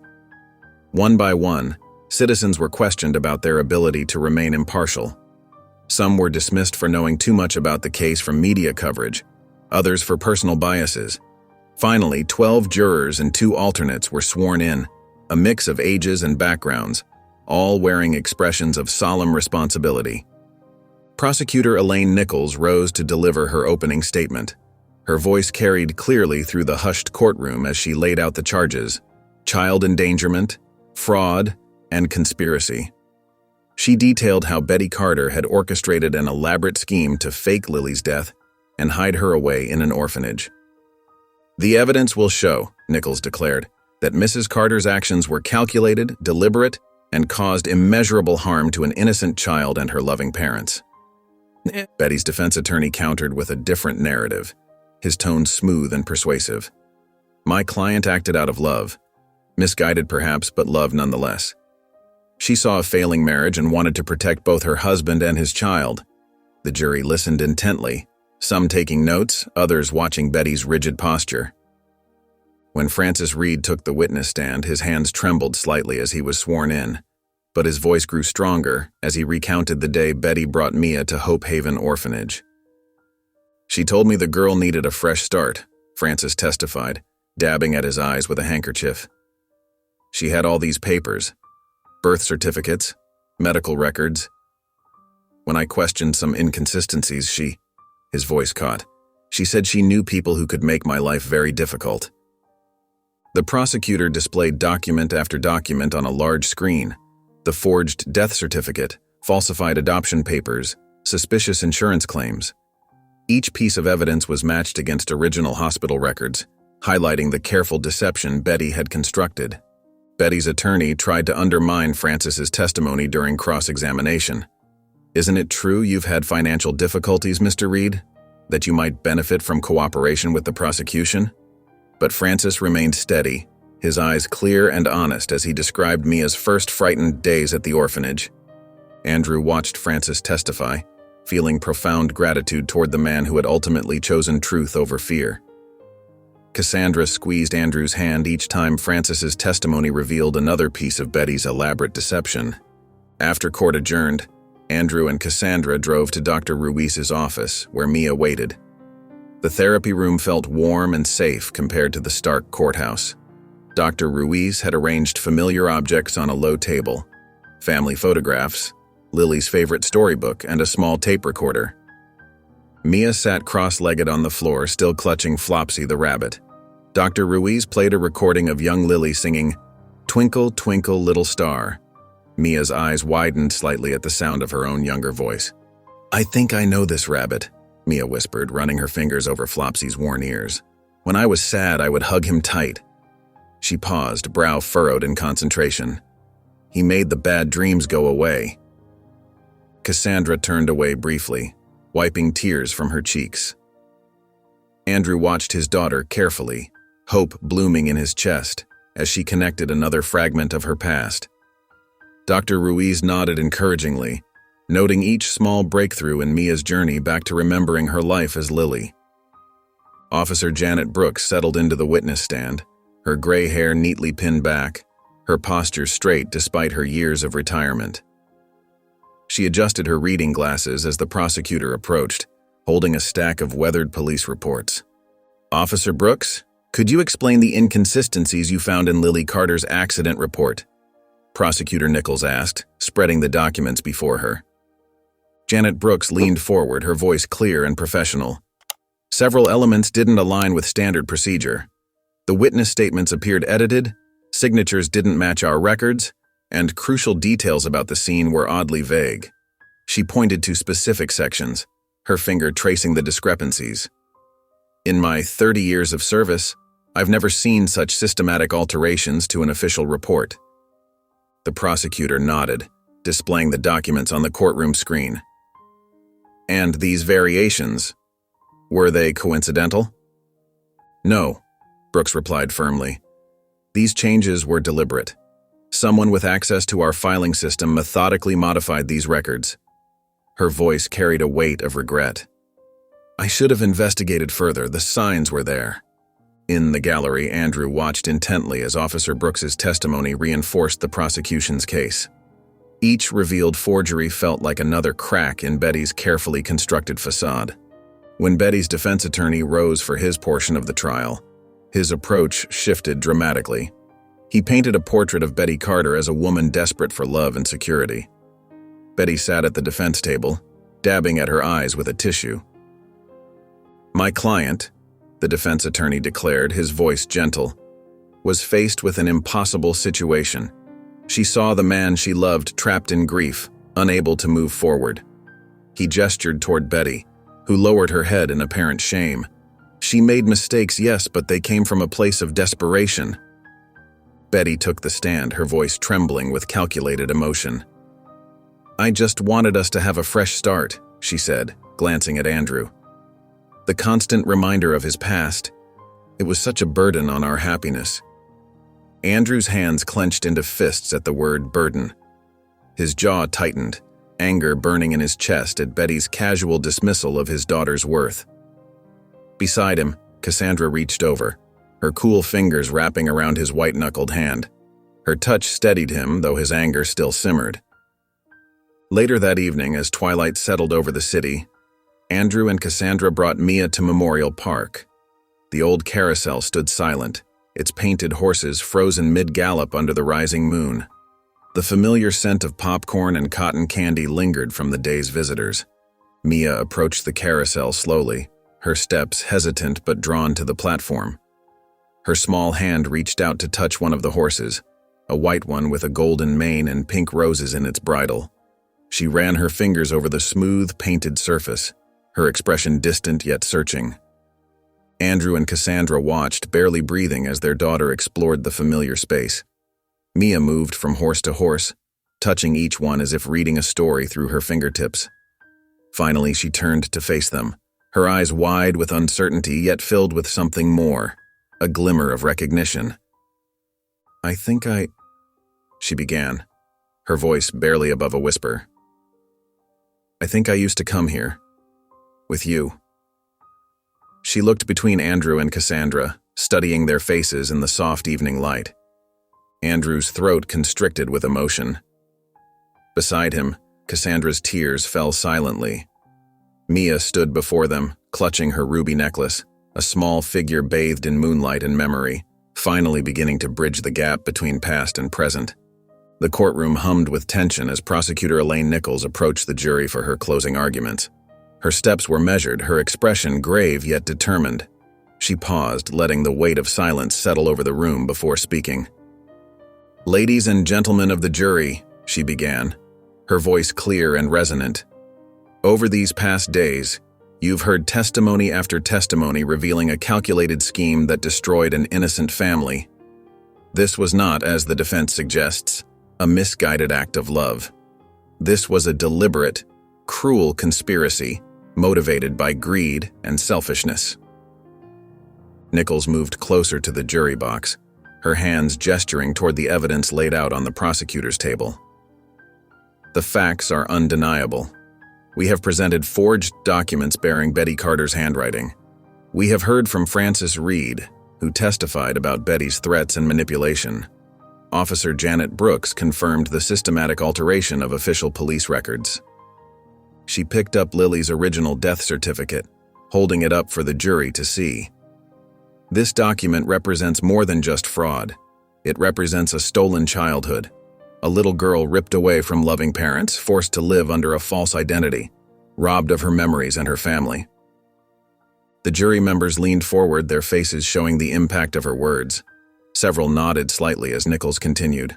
One by one, citizens were questioned about their ability to remain impartial. Some were dismissed for knowing too much about the case from media coverage, others for personal biases. Finally, 12 jurors and 2 alternates were sworn in, a mix of ages and backgrounds, all wearing expressions of solemn responsibility. Prosecutor Elaine Nichols rose to deliver her opening statement. Her voice carried clearly through the hushed courtroom as she laid out the charges: child endangerment, fraud, and conspiracy. She detailed how Betty Carter had orchestrated an elaborate scheme to fake Lily's death and hide her away in an orphanage. The evidence will show, Nichols declared, that Mrs. Carter's actions were calculated, deliberate, and caused immeasurable harm to an innocent child and her loving parents. Betty's defense attorney countered with a different narrative, his tone smooth and persuasive. My client acted out of love, misguided perhaps, but love nonetheless. She saw a failing marriage and wanted to protect both her husband and his child. The jury listened intently, some taking notes, others watching Betty's rigid posture. When Francis Reed took the witness stand, his hands trembled slightly as he was sworn in, but his voice grew stronger as he recounted the day Betty brought Mia to Hope Haven Orphanage. She told me the girl needed a fresh start, Francis testified, dabbing at his eyes with a handkerchief. She had all these papers, birth certificates, medical records. When I questioned some inconsistencies, his voice caught. She said she knew people who could make my life very difficult. The prosecutor displayed document after document on a large screen: the forged death certificate, falsified adoption papers, suspicious insurance claims. Each piece of evidence was matched against original hospital records, highlighting the careful deception Betty had constructed. Betty's attorney tried to undermine Francis's testimony during cross-examination. Isn't it true you've had financial difficulties, Mr. Reed? That you might benefit from cooperation with the prosecution? But Francis remained steady, his eyes clear and honest as he described Mia's first frightened days at the orphanage. Andrew watched Francis testify, feeling profound gratitude toward the man who had ultimately chosen truth over fear. Cassandra squeezed Andrew's hand each time Francis's testimony revealed another piece of Betty's elaborate deception. After court adjourned, Andrew and Cassandra drove to Dr. Ruiz's office, where Mia waited. The therapy room felt warm and safe compared to the stark courthouse. Dr. Ruiz had arranged familiar objects on a low table: family photographs, Lily's favorite storybook, and a small tape recorder. Mia sat cross-legged on the floor, still clutching Flopsy the rabbit. Dr. Ruiz played a recording of young Lily singing, "Twinkle, Twinkle, Little Star." Mia's eyes widened slightly at the sound of her own younger voice. "I think I know this rabbit," Mia whispered, running her fingers over Flopsy's worn ears. "When I was sad, I would hug him tight." She paused, brow furrowed in concentration. "He made the bad dreams go away." Cassandra turned away briefly, wiping tears from her cheeks. Andrew watched his daughter carefully, hope blooming in his chest, as she connected another fragment of her past. Dr. Ruiz nodded encouragingly, noting each small breakthrough in Mia's journey back to remembering her life as Lily. Officer Janet Brooks settled into the witness stand, her gray hair neatly pinned back, her posture straight despite her years of retirement. She adjusted her reading glasses as the prosecutor approached, holding a stack of weathered police reports. "Officer Brooks, could you explain the inconsistencies you found in Lily Carter's accident report?" Prosecutor Nichols asked, spreading the documents before her. Janet Brooks leaned forward, her voice clear and professional. "Several elements didn't align with standard procedure. The witness statements appeared edited, signatures didn't match our records, and crucial details about the scene were oddly vague." She pointed to specific sections, her finger tracing the discrepancies. "In my 30 years of service, I've never seen such systematic alterations to an official report." The prosecutor nodded, displaying the documents on the courtroom screen. "And these variations, were they coincidental?" "No," Brooks replied firmly. "These changes were deliberate. Someone with access to our filing system methodically modified these records." Her voice carried a weight of regret. "I should have investigated further. The signs were there." In the gallery, Andrew watched intently as Officer Brooks's testimony reinforced the prosecution's case. Each revealed forgery felt like another crack in Betty's carefully constructed facade. When Betty's defense attorney rose for his portion of the trial, his approach shifted dramatically. He painted a portrait of Betty Carter as a woman desperate for love and security. Betty sat at the defense table, dabbing at her eyes with a tissue. "My client," the defense attorney declared, his voice gentle, "was faced with an impossible situation. She saw the man she loved trapped in grief, unable to move forward." He gestured toward Betty, who lowered her head in apparent shame. "She made mistakes, yes, but they came from a place of desperation." Betty took the stand, her voice trembling with calculated emotion. "I just wanted us to have a fresh start," she said, glancing at Andrew. "The constant reminder of his past, it was such a burden on our happiness." Andrew's hands clenched into fists at the word burden. His jaw tightened, anger burning in his chest at Betty's casual dismissal of his daughter's worth. Beside him, Cassandra reached over, her cool fingers wrapping around his white-knuckled hand. Her touch steadied him, though his anger still simmered. Later that evening, as twilight settled over the city, Andrew and Cassandra brought Mia to Memorial Park. The old carousel stood silent, its painted horses frozen mid-gallop under the rising moon. The familiar scent of popcorn and cotton candy lingered from the day's visitors. Mia approached the carousel slowly, her steps hesitant but drawn to the platform. Her small hand reached out to touch one of the horses, a white one with a golden mane and pink roses in its bridle. She ran her fingers over the smooth, painted surface, her expression distant yet searching. Andrew and Cassandra watched, barely breathing as their daughter explored the familiar space. Mia moved from horse to horse, touching each one as if reading a story through her fingertips. Finally, she turned to face them, her eyes wide with uncertainty yet filled with something more, a glimmer of recognition. She began, her voice barely above a whisper. "I think I used to come here. With you." She looked between Andrew and Cassandra, studying their faces in the soft evening light. Andrew's throat constricted with emotion. Beside him, Cassandra's tears fell silently. Mia stood before them, clutching her ruby necklace, a small figure bathed in moonlight and memory, finally beginning to bridge the gap between past and present. The courtroom hummed with tension as Prosecutor Elaine Nichols approached the jury for her closing arguments. Her steps were measured, her expression grave yet determined. She paused, letting the weight of silence settle over the room before speaking. "Ladies and gentlemen of the jury," she began, her voice clear and resonant. "Over these past days, you've heard testimony after testimony revealing a calculated scheme that destroyed an innocent family. This was not, as the defense suggests, a misguided act of love. This was a deliberate, cruel conspiracy motivated by greed and selfishness." Nichols moved closer to the jury box, her hands gesturing toward the evidence laid out on the prosecutor's table. The facts are undeniable. We have presented forged documents bearing Betty Carter's handwriting. We have heard from Francis Reed, who testified about Betty's threats and manipulation. Officer Janet Brooks confirmed the systematic alteration of official police records. She picked up Lily's original death certificate, holding it up for the jury to see. This document represents more than just fraud. It represents a stolen childhood, a little girl ripped away from loving parents, forced to live under a false identity, robbed of her memories and her family. The jury members leaned forward, their faces showing the impact of her words. Several nodded slightly as Nichols continued.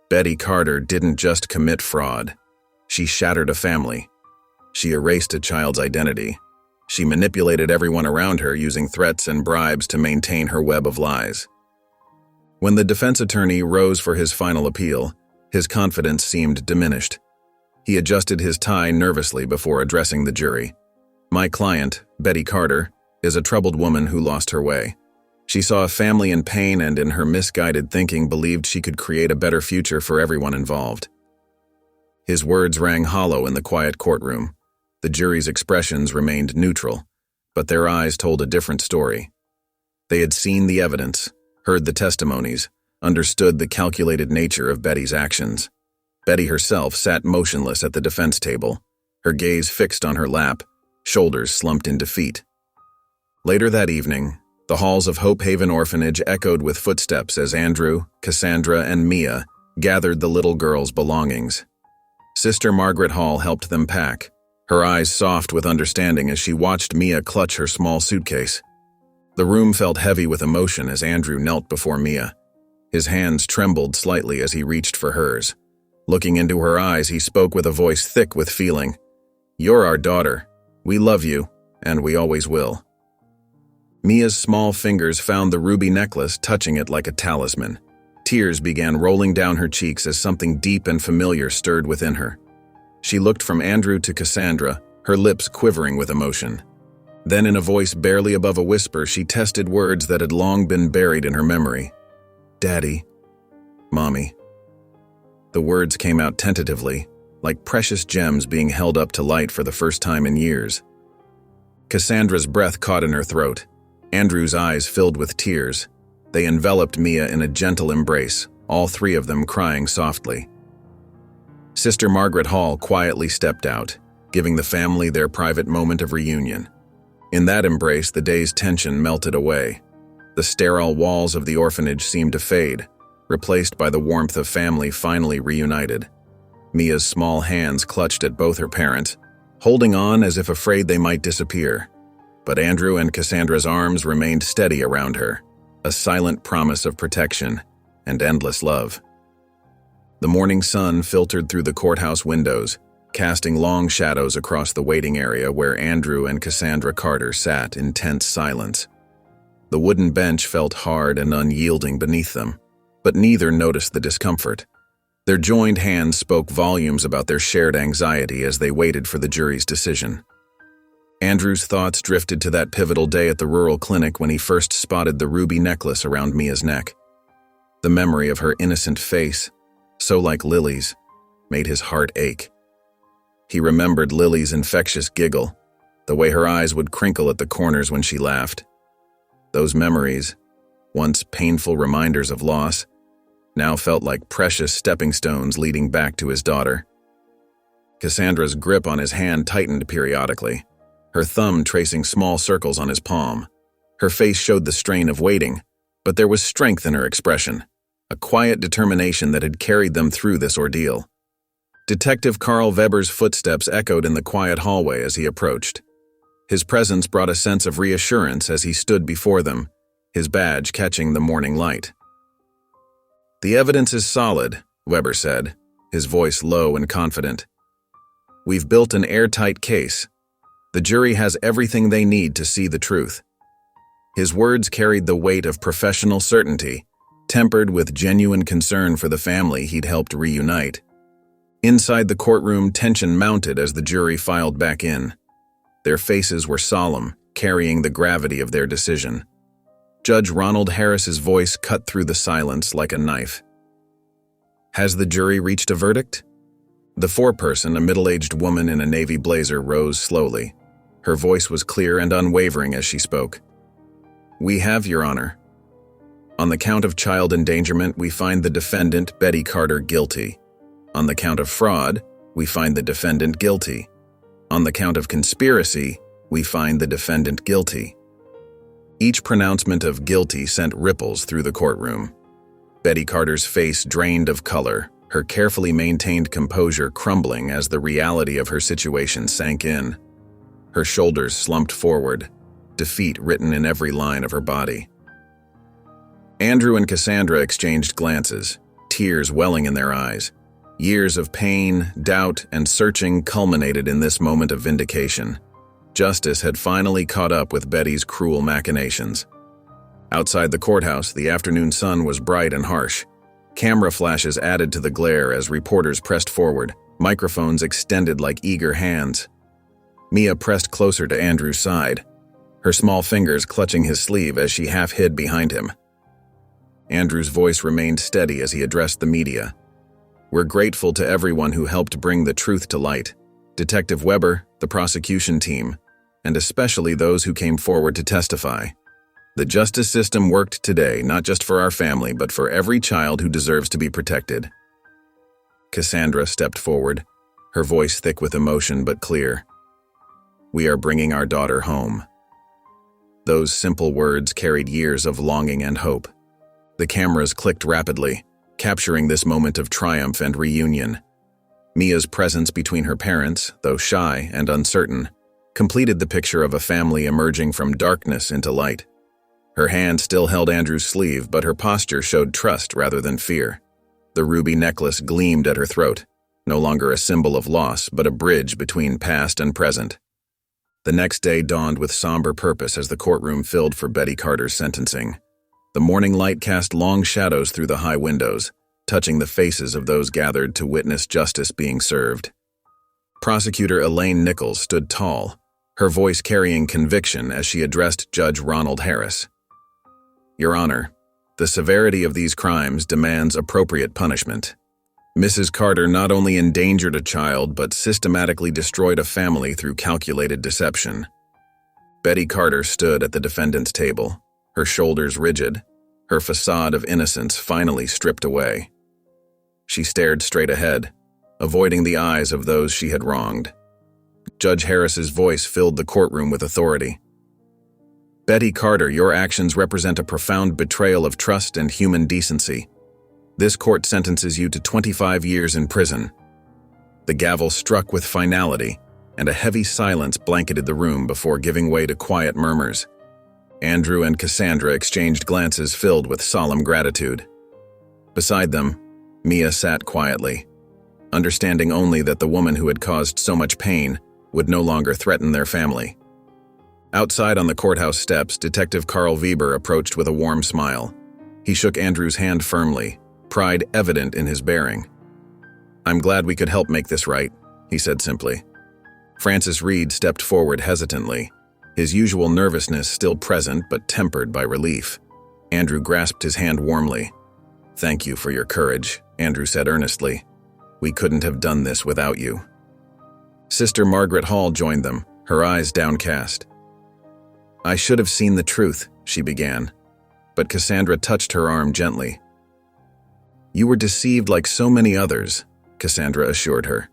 Betty Carter didn't just commit fraud. She shattered a family. She erased a child's identity. She manipulated everyone around her using threats and bribes to maintain her web of lies. When the defense attorney rose for his final appeal, his confidence seemed diminished. He adjusted his tie nervously before addressing the jury. My client, Betty Carter, is a troubled woman who lost her way. She saw a family in pain and in her misguided thinking believed she could create a better future for everyone involved. His words rang hollow in the quiet courtroom. The jury's expressions remained neutral, but their eyes told a different story. They had seen the evidence, heard the testimonies, understood the calculated nature of Betty's actions. Betty herself sat motionless at the defense table, her gaze fixed on her lap, shoulders slumped in defeat. Later that evening, the halls of Hope Haven Orphanage echoed with footsteps as Andrew, Cassandra, and Mia gathered the little girl's belongings. Sister Margaret Hall helped them pack, her eyes soft with understanding as she watched Mia clutch her small suitcase. The room felt heavy with emotion as Andrew knelt before Mia. His hands trembled slightly as he reached for hers. Looking into her eyes, he spoke with a voice thick with feeling. "You're our daughter. We love you, and we always will." Mia's small fingers found the ruby necklace, touching it like a talisman. Tears began rolling down her cheeks as something deep and familiar stirred within her. She looked from Andrew to Cassandra, her lips quivering with emotion. Then, in a voice barely above a whisper, she tested words that had long been buried in her memory. "Daddy. Mommy." The words came out tentatively, like precious gems being held up to light for the first time in years. Cassandra's breath caught in her throat. Andrew's eyes filled with tears. They enveloped Mia in a gentle embrace, all three of them crying softly. Sister Margaret Hall quietly stepped out, giving the family their private moment of reunion. In that embrace, the day's tension melted away. The sterile walls of the orphanage seemed to fade, replaced by the warmth of family finally reunited. Mia's small hands clutched at both her parents, holding on as if afraid they might disappear. But Andrew and Cassandra's arms remained steady around her, a silent promise of protection and endless love. The morning sun filtered through the courthouse windows, casting long shadows across the waiting area where Andrew and Cassandra Carter sat in tense silence. The wooden bench felt hard and unyielding beneath them, but neither noticed the discomfort. Their joined hands spoke volumes about their shared anxiety as they waited for the jury's decision. Andrew's thoughts drifted to that pivotal day at the rural clinic when he first spotted the ruby necklace around Mia's neck. The memory of her innocent face, so like Lily's, made his heart ache. He remembered Lily's infectious giggle, the way her eyes would crinkle at the corners when she laughed. Those memories, once painful reminders of loss, now felt like precious stepping stones leading back to his daughter. Cassandra's grip on his hand tightened periodically, her thumb tracing small circles on his palm. Her face showed the strain of waiting, but there was strength in her expression, a quiet determination that had carried them through this ordeal. Detective Carl Weber's footsteps echoed in the quiet hallway as he approached. His presence brought a sense of reassurance as he stood before them, his badge catching the morning light. "The evidence is solid," Weber said, his voice low and confident. "We've built an airtight case. The jury has everything they need to see the truth." His words carried the weight of professional certainty, tempered with genuine concern for the family he'd helped reunite. Inside the courtroom, tension mounted as the jury filed back in. Their faces were solemn, carrying the gravity of their decision. Judge Ronald Harris's voice cut through the silence like a knife. "Has the jury reached a verdict?" The foreperson, a middle-aged woman in a navy blazer, rose slowly. Her voice was clear and unwavering as she spoke. "We have, Your Honor. On the count of child endangerment, we find the defendant, Betty Carter, guilty. On the count of fraud, we find the defendant guilty. On the count of conspiracy, we find the defendant guilty." Each pronouncement of guilty sent ripples through the courtroom. Betty Carter's face drained of color, her carefully maintained composure crumbling as the reality of her situation sank in. Her shoulders slumped forward, defeat written in every line of her body. Andrew and Cassandra exchanged glances, tears welling in their eyes. Years of pain, doubt, and searching culminated in this moment of vindication. Justice had finally caught up with Betty's cruel machinations. Outside the courthouse, the afternoon sun was bright and harsh. Camera flashes added to the glare as reporters pressed forward, microphones extended like eager hands. Mia pressed closer to Andrew's side, her small fingers clutching his sleeve as she half hid behind him. Andrew's voice remained steady as he addressed the media. "We're grateful to everyone who helped bring the truth to light. Detective Weber, the prosecution team, and especially those who came forward to testify. The justice system worked today, not just for our family, but for every child who deserves to be protected." Cassandra stepped forward, her voice thick with emotion but clear. "We are bringing our daughter home." Those simple words carried years of longing and hope. The cameras clicked rapidly, capturing this moment of triumph and reunion. Mia's presence between her parents, though shy and uncertain, completed the picture of a family emerging from darkness into light. Her hand still held Andrew's sleeve, but her posture showed trust rather than fear. The ruby necklace gleamed at her throat, no longer a symbol of loss, but a bridge between past and present. The next day dawned with somber purpose as the courtroom filled for Betty Carter's sentencing. The morning light cast long shadows through the high windows, touching the faces of those gathered to witness justice being served. Prosecutor Elaine Nichols stood tall, her voice carrying conviction as she addressed Judge Ronald Harris. "Your Honor, the severity of these crimes demands appropriate punishment. Mrs. Carter not only endangered a child but systematically destroyed a family through calculated deception." Betty Carter stood at the defendant's table, her shoulders rigid, her facade of innocence finally stripped away. She stared straight ahead, avoiding the eyes of those she had wronged. Judge Harris's voice filled the courtroom with authority. "Betty Carter, your actions represent a profound betrayal of trust and human decency. This court sentences you to 25 years in prison." The gavel struck with finality, and a heavy silence blanketed the room before giving way to quiet murmurs. Andrew and Cassandra exchanged glances filled with solemn gratitude. Beside them, Mia sat quietly, understanding only that the woman who had caused so much pain would no longer threaten their family. Outside on the courthouse steps, Detective Carl Weber approached with a warm smile. He shook Andrew's hand firmly, pride evident in his bearing. "I'm glad we could help make this right," he said simply. Francis Reed stepped forward hesitantly, his usual nervousness still present but tempered by relief. Andrew grasped his hand warmly. "Thank you for your courage," Andrew said earnestly. "We couldn't have done this without you." Sister Margaret Hall joined them, her eyes downcast. "I should have seen the truth," she began, but Cassandra touched her arm gently. "You were deceived like so many others," Cassandra assured her.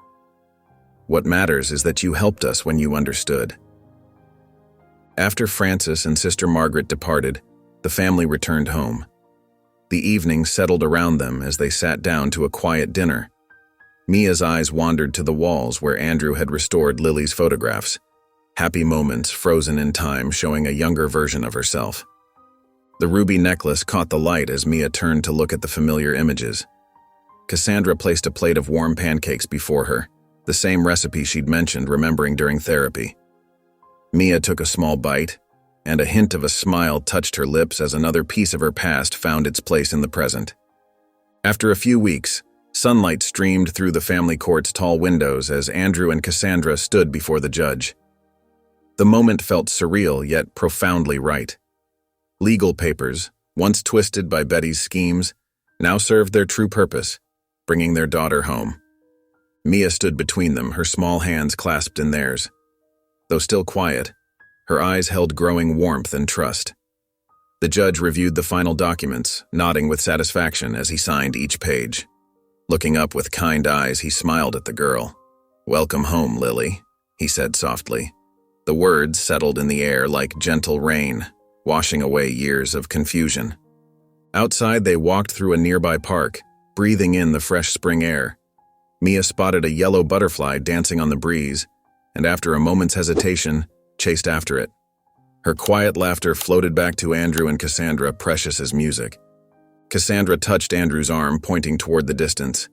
"What matters is that you helped us when you understood." After Francis and Sister Margaret departed, the family returned home. The evening settled around them as they sat down to a quiet dinner. Mia's eyes wandered to the walls where Andrew had restored Lily's photographs, happy moments frozen in time showing a younger version of herself. The ruby necklace caught the light as Mia turned to look at the familiar images. Cassandra placed a plate of warm pancakes before her, the same recipe she'd mentioned remembering during therapy. Mia took a small bite, and a hint of a smile touched her lips as another piece of her past found its place in the present. After a few weeks, sunlight streamed through the family court's tall windows as Andrew and Cassandra stood before the judge. The moment felt surreal yet profoundly right. Legal papers, once twisted by Betty's schemes, now served their true purpose, bringing their daughter home. Mia stood between them, her small hands clasped in theirs. Though still quiet, her eyes held growing warmth and trust. The judge reviewed the final documents, nodding with satisfaction as he signed each page. Looking up with kind eyes, he smiled at the girl. "Welcome home, Lily," he said softly. The words settled in the air like gentle rain, washing away years of confusion. Outside, they walked through a nearby park, breathing in the fresh spring air. Mia spotted a yellow butterfly dancing on the breeze, and after a moment's hesitation, chased after it. Her quiet laughter floated back to Andrew and Cassandra, precious as music. Cassandra touched Andrew's arm, pointing toward the distance.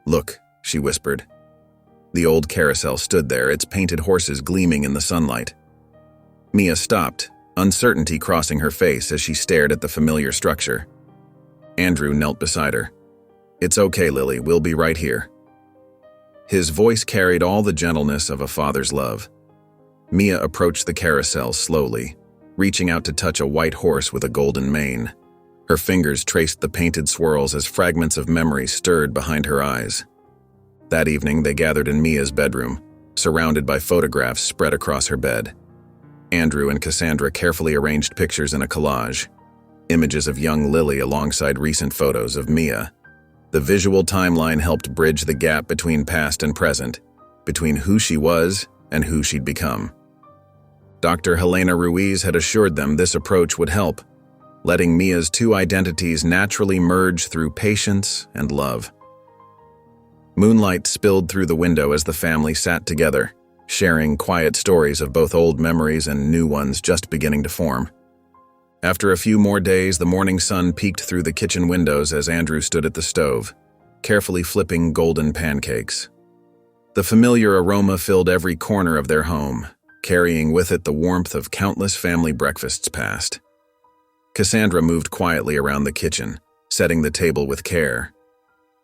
"Look," she whispered. The old carousel stood there, its painted horses gleaming in the sunlight. Mia stopped, uncertainty crossing her face as she stared at the familiar structure. Andrew knelt beside her. "It's okay, Lily, we'll be right here." His voice carried all the gentleness of a father's love. Mia approached the carousel slowly, reaching out to touch a white horse with a golden mane. Her fingers traced the painted swirls as fragments of memory stirred behind her eyes. That evening, they gathered in Mia's bedroom, surrounded by photographs spread across her bed. Andrew and Cassandra carefully arranged pictures in a collage, images of young Lily alongside recent photos of Mia. The visual timeline helped bridge the gap between past and present, between who she was and who she'd become. Dr. Helena Ruiz had assured them this approach would help, letting Mia's two identities naturally merge through patience and love. Moonlight spilled through the window as the family sat together, sharing quiet stories of both old memories and new ones just beginning to form. After a few more days, the morning sun peeked through the kitchen windows as Andrew stood at the stove, carefully flipping golden pancakes. The familiar aroma filled every corner of their home, carrying with it the warmth of countless family breakfasts past. Cassandra moved quietly around the kitchen, setting the table with care.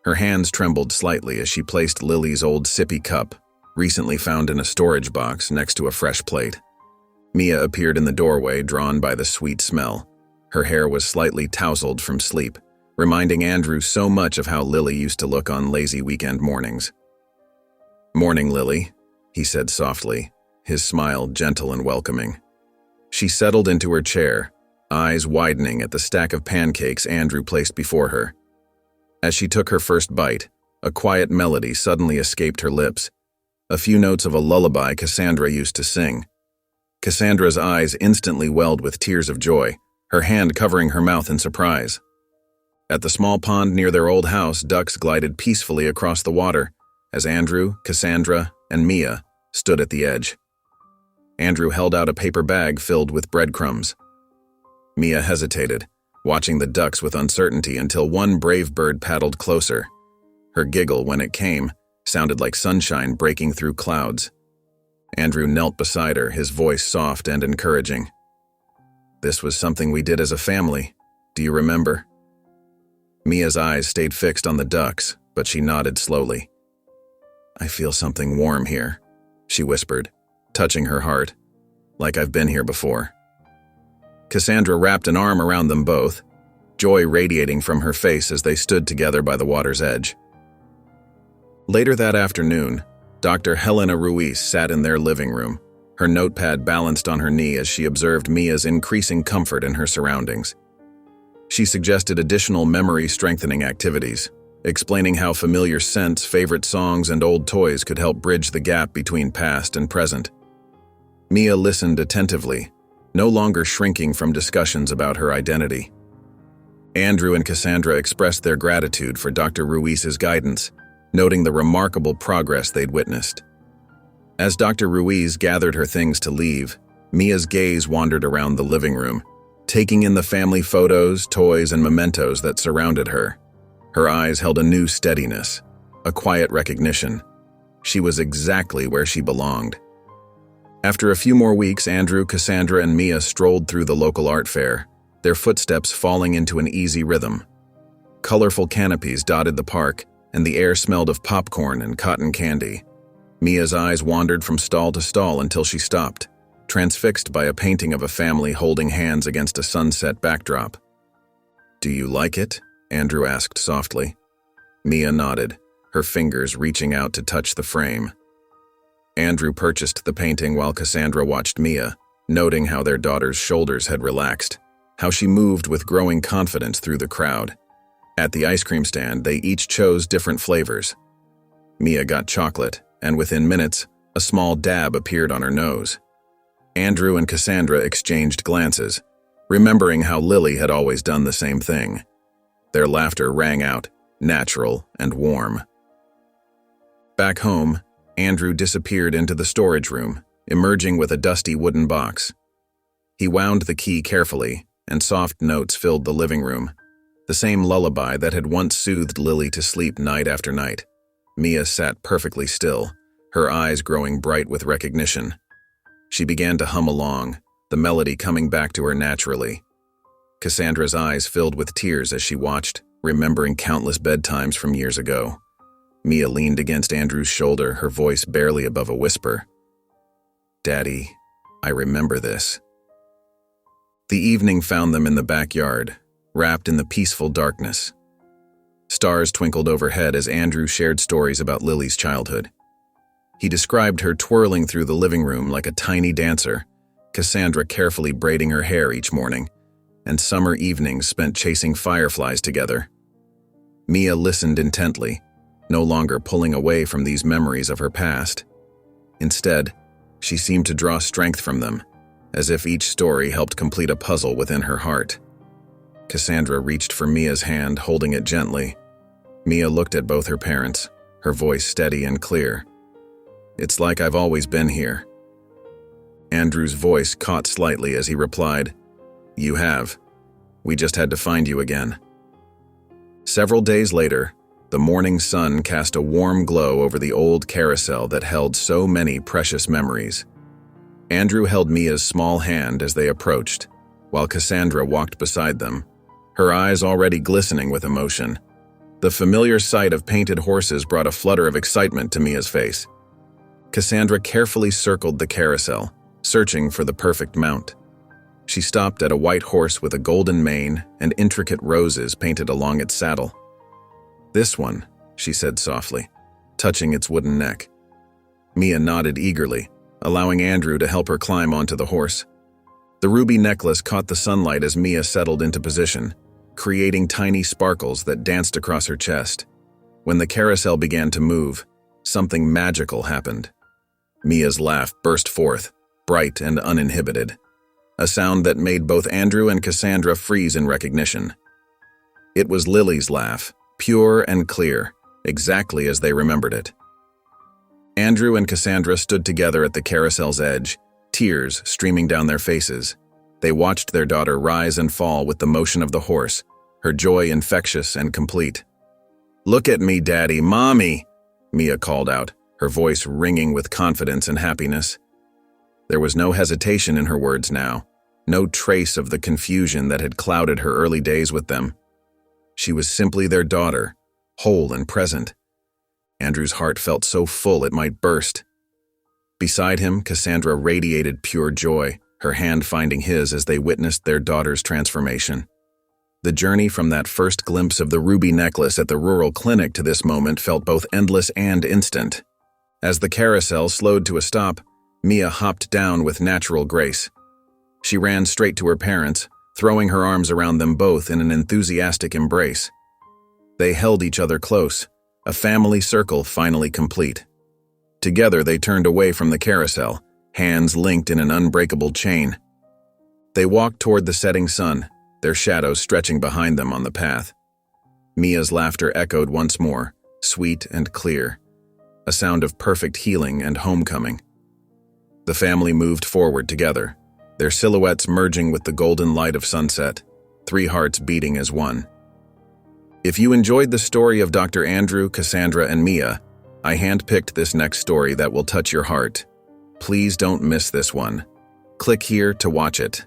Her hands trembled slightly as she placed Lily's old sippy cup, recently found in a storage box, next to a fresh plate. Mia appeared in the doorway, drawn by the sweet smell. Her hair was slightly tousled from sleep, reminding Andrew so much of how Lily used to look on lazy weekend mornings. "Morning, Lily," he said softly, his smile gentle and welcoming. She settled into her chair, eyes widening at the stack of pancakes Andrew placed before her. As she took her first bite, a quiet melody suddenly escaped her lips, a few notes of a lullaby Cassandra used to sing. Cassandra's eyes instantly welled with tears of joy, her hand covering her mouth in surprise. At the small pond near their old house, ducks glided peacefully across the water as Andrew, Cassandra, and Mia stood at the edge. Andrew held out a paper bag filled with breadcrumbs. Mia hesitated, watching the ducks with uncertainty until one brave bird paddled closer. Her giggle, when it came, sounded like sunshine breaking through clouds. Andrew knelt beside her, his voice soft and encouraging. "This was something we did as a family. Do you remember?" Mia's eyes stayed fixed on the ducks, but she nodded slowly. "I feel something warm here," she whispered, touching her heart, "like I've been here before." Cassandra wrapped an arm around them both, joy radiating from her face as they stood together by the water's edge. Later that afternoon, Dr. Helena Ruiz sat in their living room, her notepad balanced on her knee as she observed Mia's increasing comfort in her surroundings. She suggested additional memory-strengthening activities, explaining how familiar scents, favorite songs, and old toys could help bridge the gap between past and present. Mia listened attentively, no longer shrinking from discussions about her identity. Andrew and Cassandra expressed their gratitude for Dr. Ruiz's guidance, noting the remarkable progress they'd witnessed. As Dr. Ruiz gathered her things to leave, Mia's gaze wandered around the living room, taking in the family photos, toys, and mementos that surrounded her. Her eyes held a new steadiness, a quiet recognition. She was exactly where she belonged. After a few more weeks, Andrew, Cassandra, and Mia strolled through the local art fair, their footsteps falling into an easy rhythm. Colorful canopies dotted the park, and the air smelled of popcorn and cotton candy. Mia's eyes wandered from stall to stall until she stopped, transfixed by a painting of a family holding hands against a sunset backdrop. "Do you like it?" Andrew asked softly. Mia nodded, her fingers reaching out to touch the frame. Andrew purchased the painting while Cassandra watched Mia, noting how their daughter's shoulders had relaxed, how she moved with growing confidence through the crowd. At the ice cream stand, they each chose different flavors. Mia got chocolate, and within minutes, a small dab appeared on her nose. Andrew and Cassandra exchanged glances, remembering how Lily had always done the same thing. Their laughter rang out, natural and warm. Back home, Andrew disappeared into the storage room, emerging with a dusty wooden box. He wound the key carefully, and soft notes filled the living room, the same lullaby that had once soothed Lily to sleep night after night. Mia sat perfectly still, her eyes growing bright with recognition. She began to hum along, the melody coming back to her naturally. Cassandra's eyes filled with tears as she watched, remembering countless bedtimes from years ago. Mia leaned against Andrew's shoulder, her voice barely above a whisper. "Daddy, I remember this." The evening found them in the backyard, wrapped in the peaceful darkness. Stars twinkled overhead as Andrew shared stories about Lily's childhood. He described her twirling through the living room like a tiny dancer, Cassandra carefully braiding her hair each morning, and summer evenings spent chasing fireflies together. Mia listened intently, no longer pulling away from these memories of her past. Instead, she seemed to draw strength from them, as if each story helped complete a puzzle within her heart. Cassandra reached for Mia's hand, holding it gently. Mia looked at both her parents, her voice steady and clear. "It's like I've always been here." Andrew's voice caught slightly as he replied, "You have. We just had to find you again." Several days later, the morning sun cast a warm glow over the old carousel that held so many precious memories. Andrew held Mia's small hand as they approached, while Cassandra walked beside them, her eyes already glistening with emotion. The familiar sight of painted horses brought a flutter of excitement to Mia's face. Cassandra carefully circled the carousel, searching for the perfect mount. She stopped at a white horse with a golden mane and intricate roses painted along its saddle. "This one," she said softly, touching its wooden neck. Mia nodded eagerly, allowing Andrew to help her climb onto the horse. The ruby necklace caught the sunlight as Mia settled into position, creating tiny sparkles that danced across her chest. When the carousel began to move, something magical happened. Mia's laugh burst forth, bright and uninhibited, a sound that made both Andrew and Cassandra freeze in recognition. It was Lily's laugh, pure and clear, exactly as they remembered it. Andrew and Cassandra stood together at the carousel's edge, tears streaming down their faces. They watched their daughter rise and fall with the motion of the horse, her joy infectious and complete. "Look at me, Daddy, Mommy!" Mia called out, her voice ringing with confidence and happiness. There was no hesitation in her words now, no trace of the confusion that had clouded her early days with them. She was simply their daughter, whole and present. Andrew's heart felt so full it might burst. Beside him, Cassandra radiated pure joy, her hand finding his as they witnessed their daughter's transformation. The journey from that first glimpse of the ruby necklace at the rural clinic to this moment felt both endless and instant. As the carousel slowed to a stop, Mia hopped down with natural grace. She ran straight to her parents, throwing her arms around them both in an enthusiastic embrace. They held each other close, a family circle finally complete. Together they turned away from the carousel, hands linked in an unbreakable chain. They walked toward the setting sun, their shadows stretching behind them on the path. Mia's laughter echoed once more, sweet and clear, a sound of perfect healing and homecoming. The family moved forward together, their silhouettes merging with the golden light of sunset, 3 hearts beating as one. If you enjoyed the story of Dr. Andrew, Cassandra, and Mia, I handpicked this next story that will touch your heart. Please don't miss this one. Click here to watch it.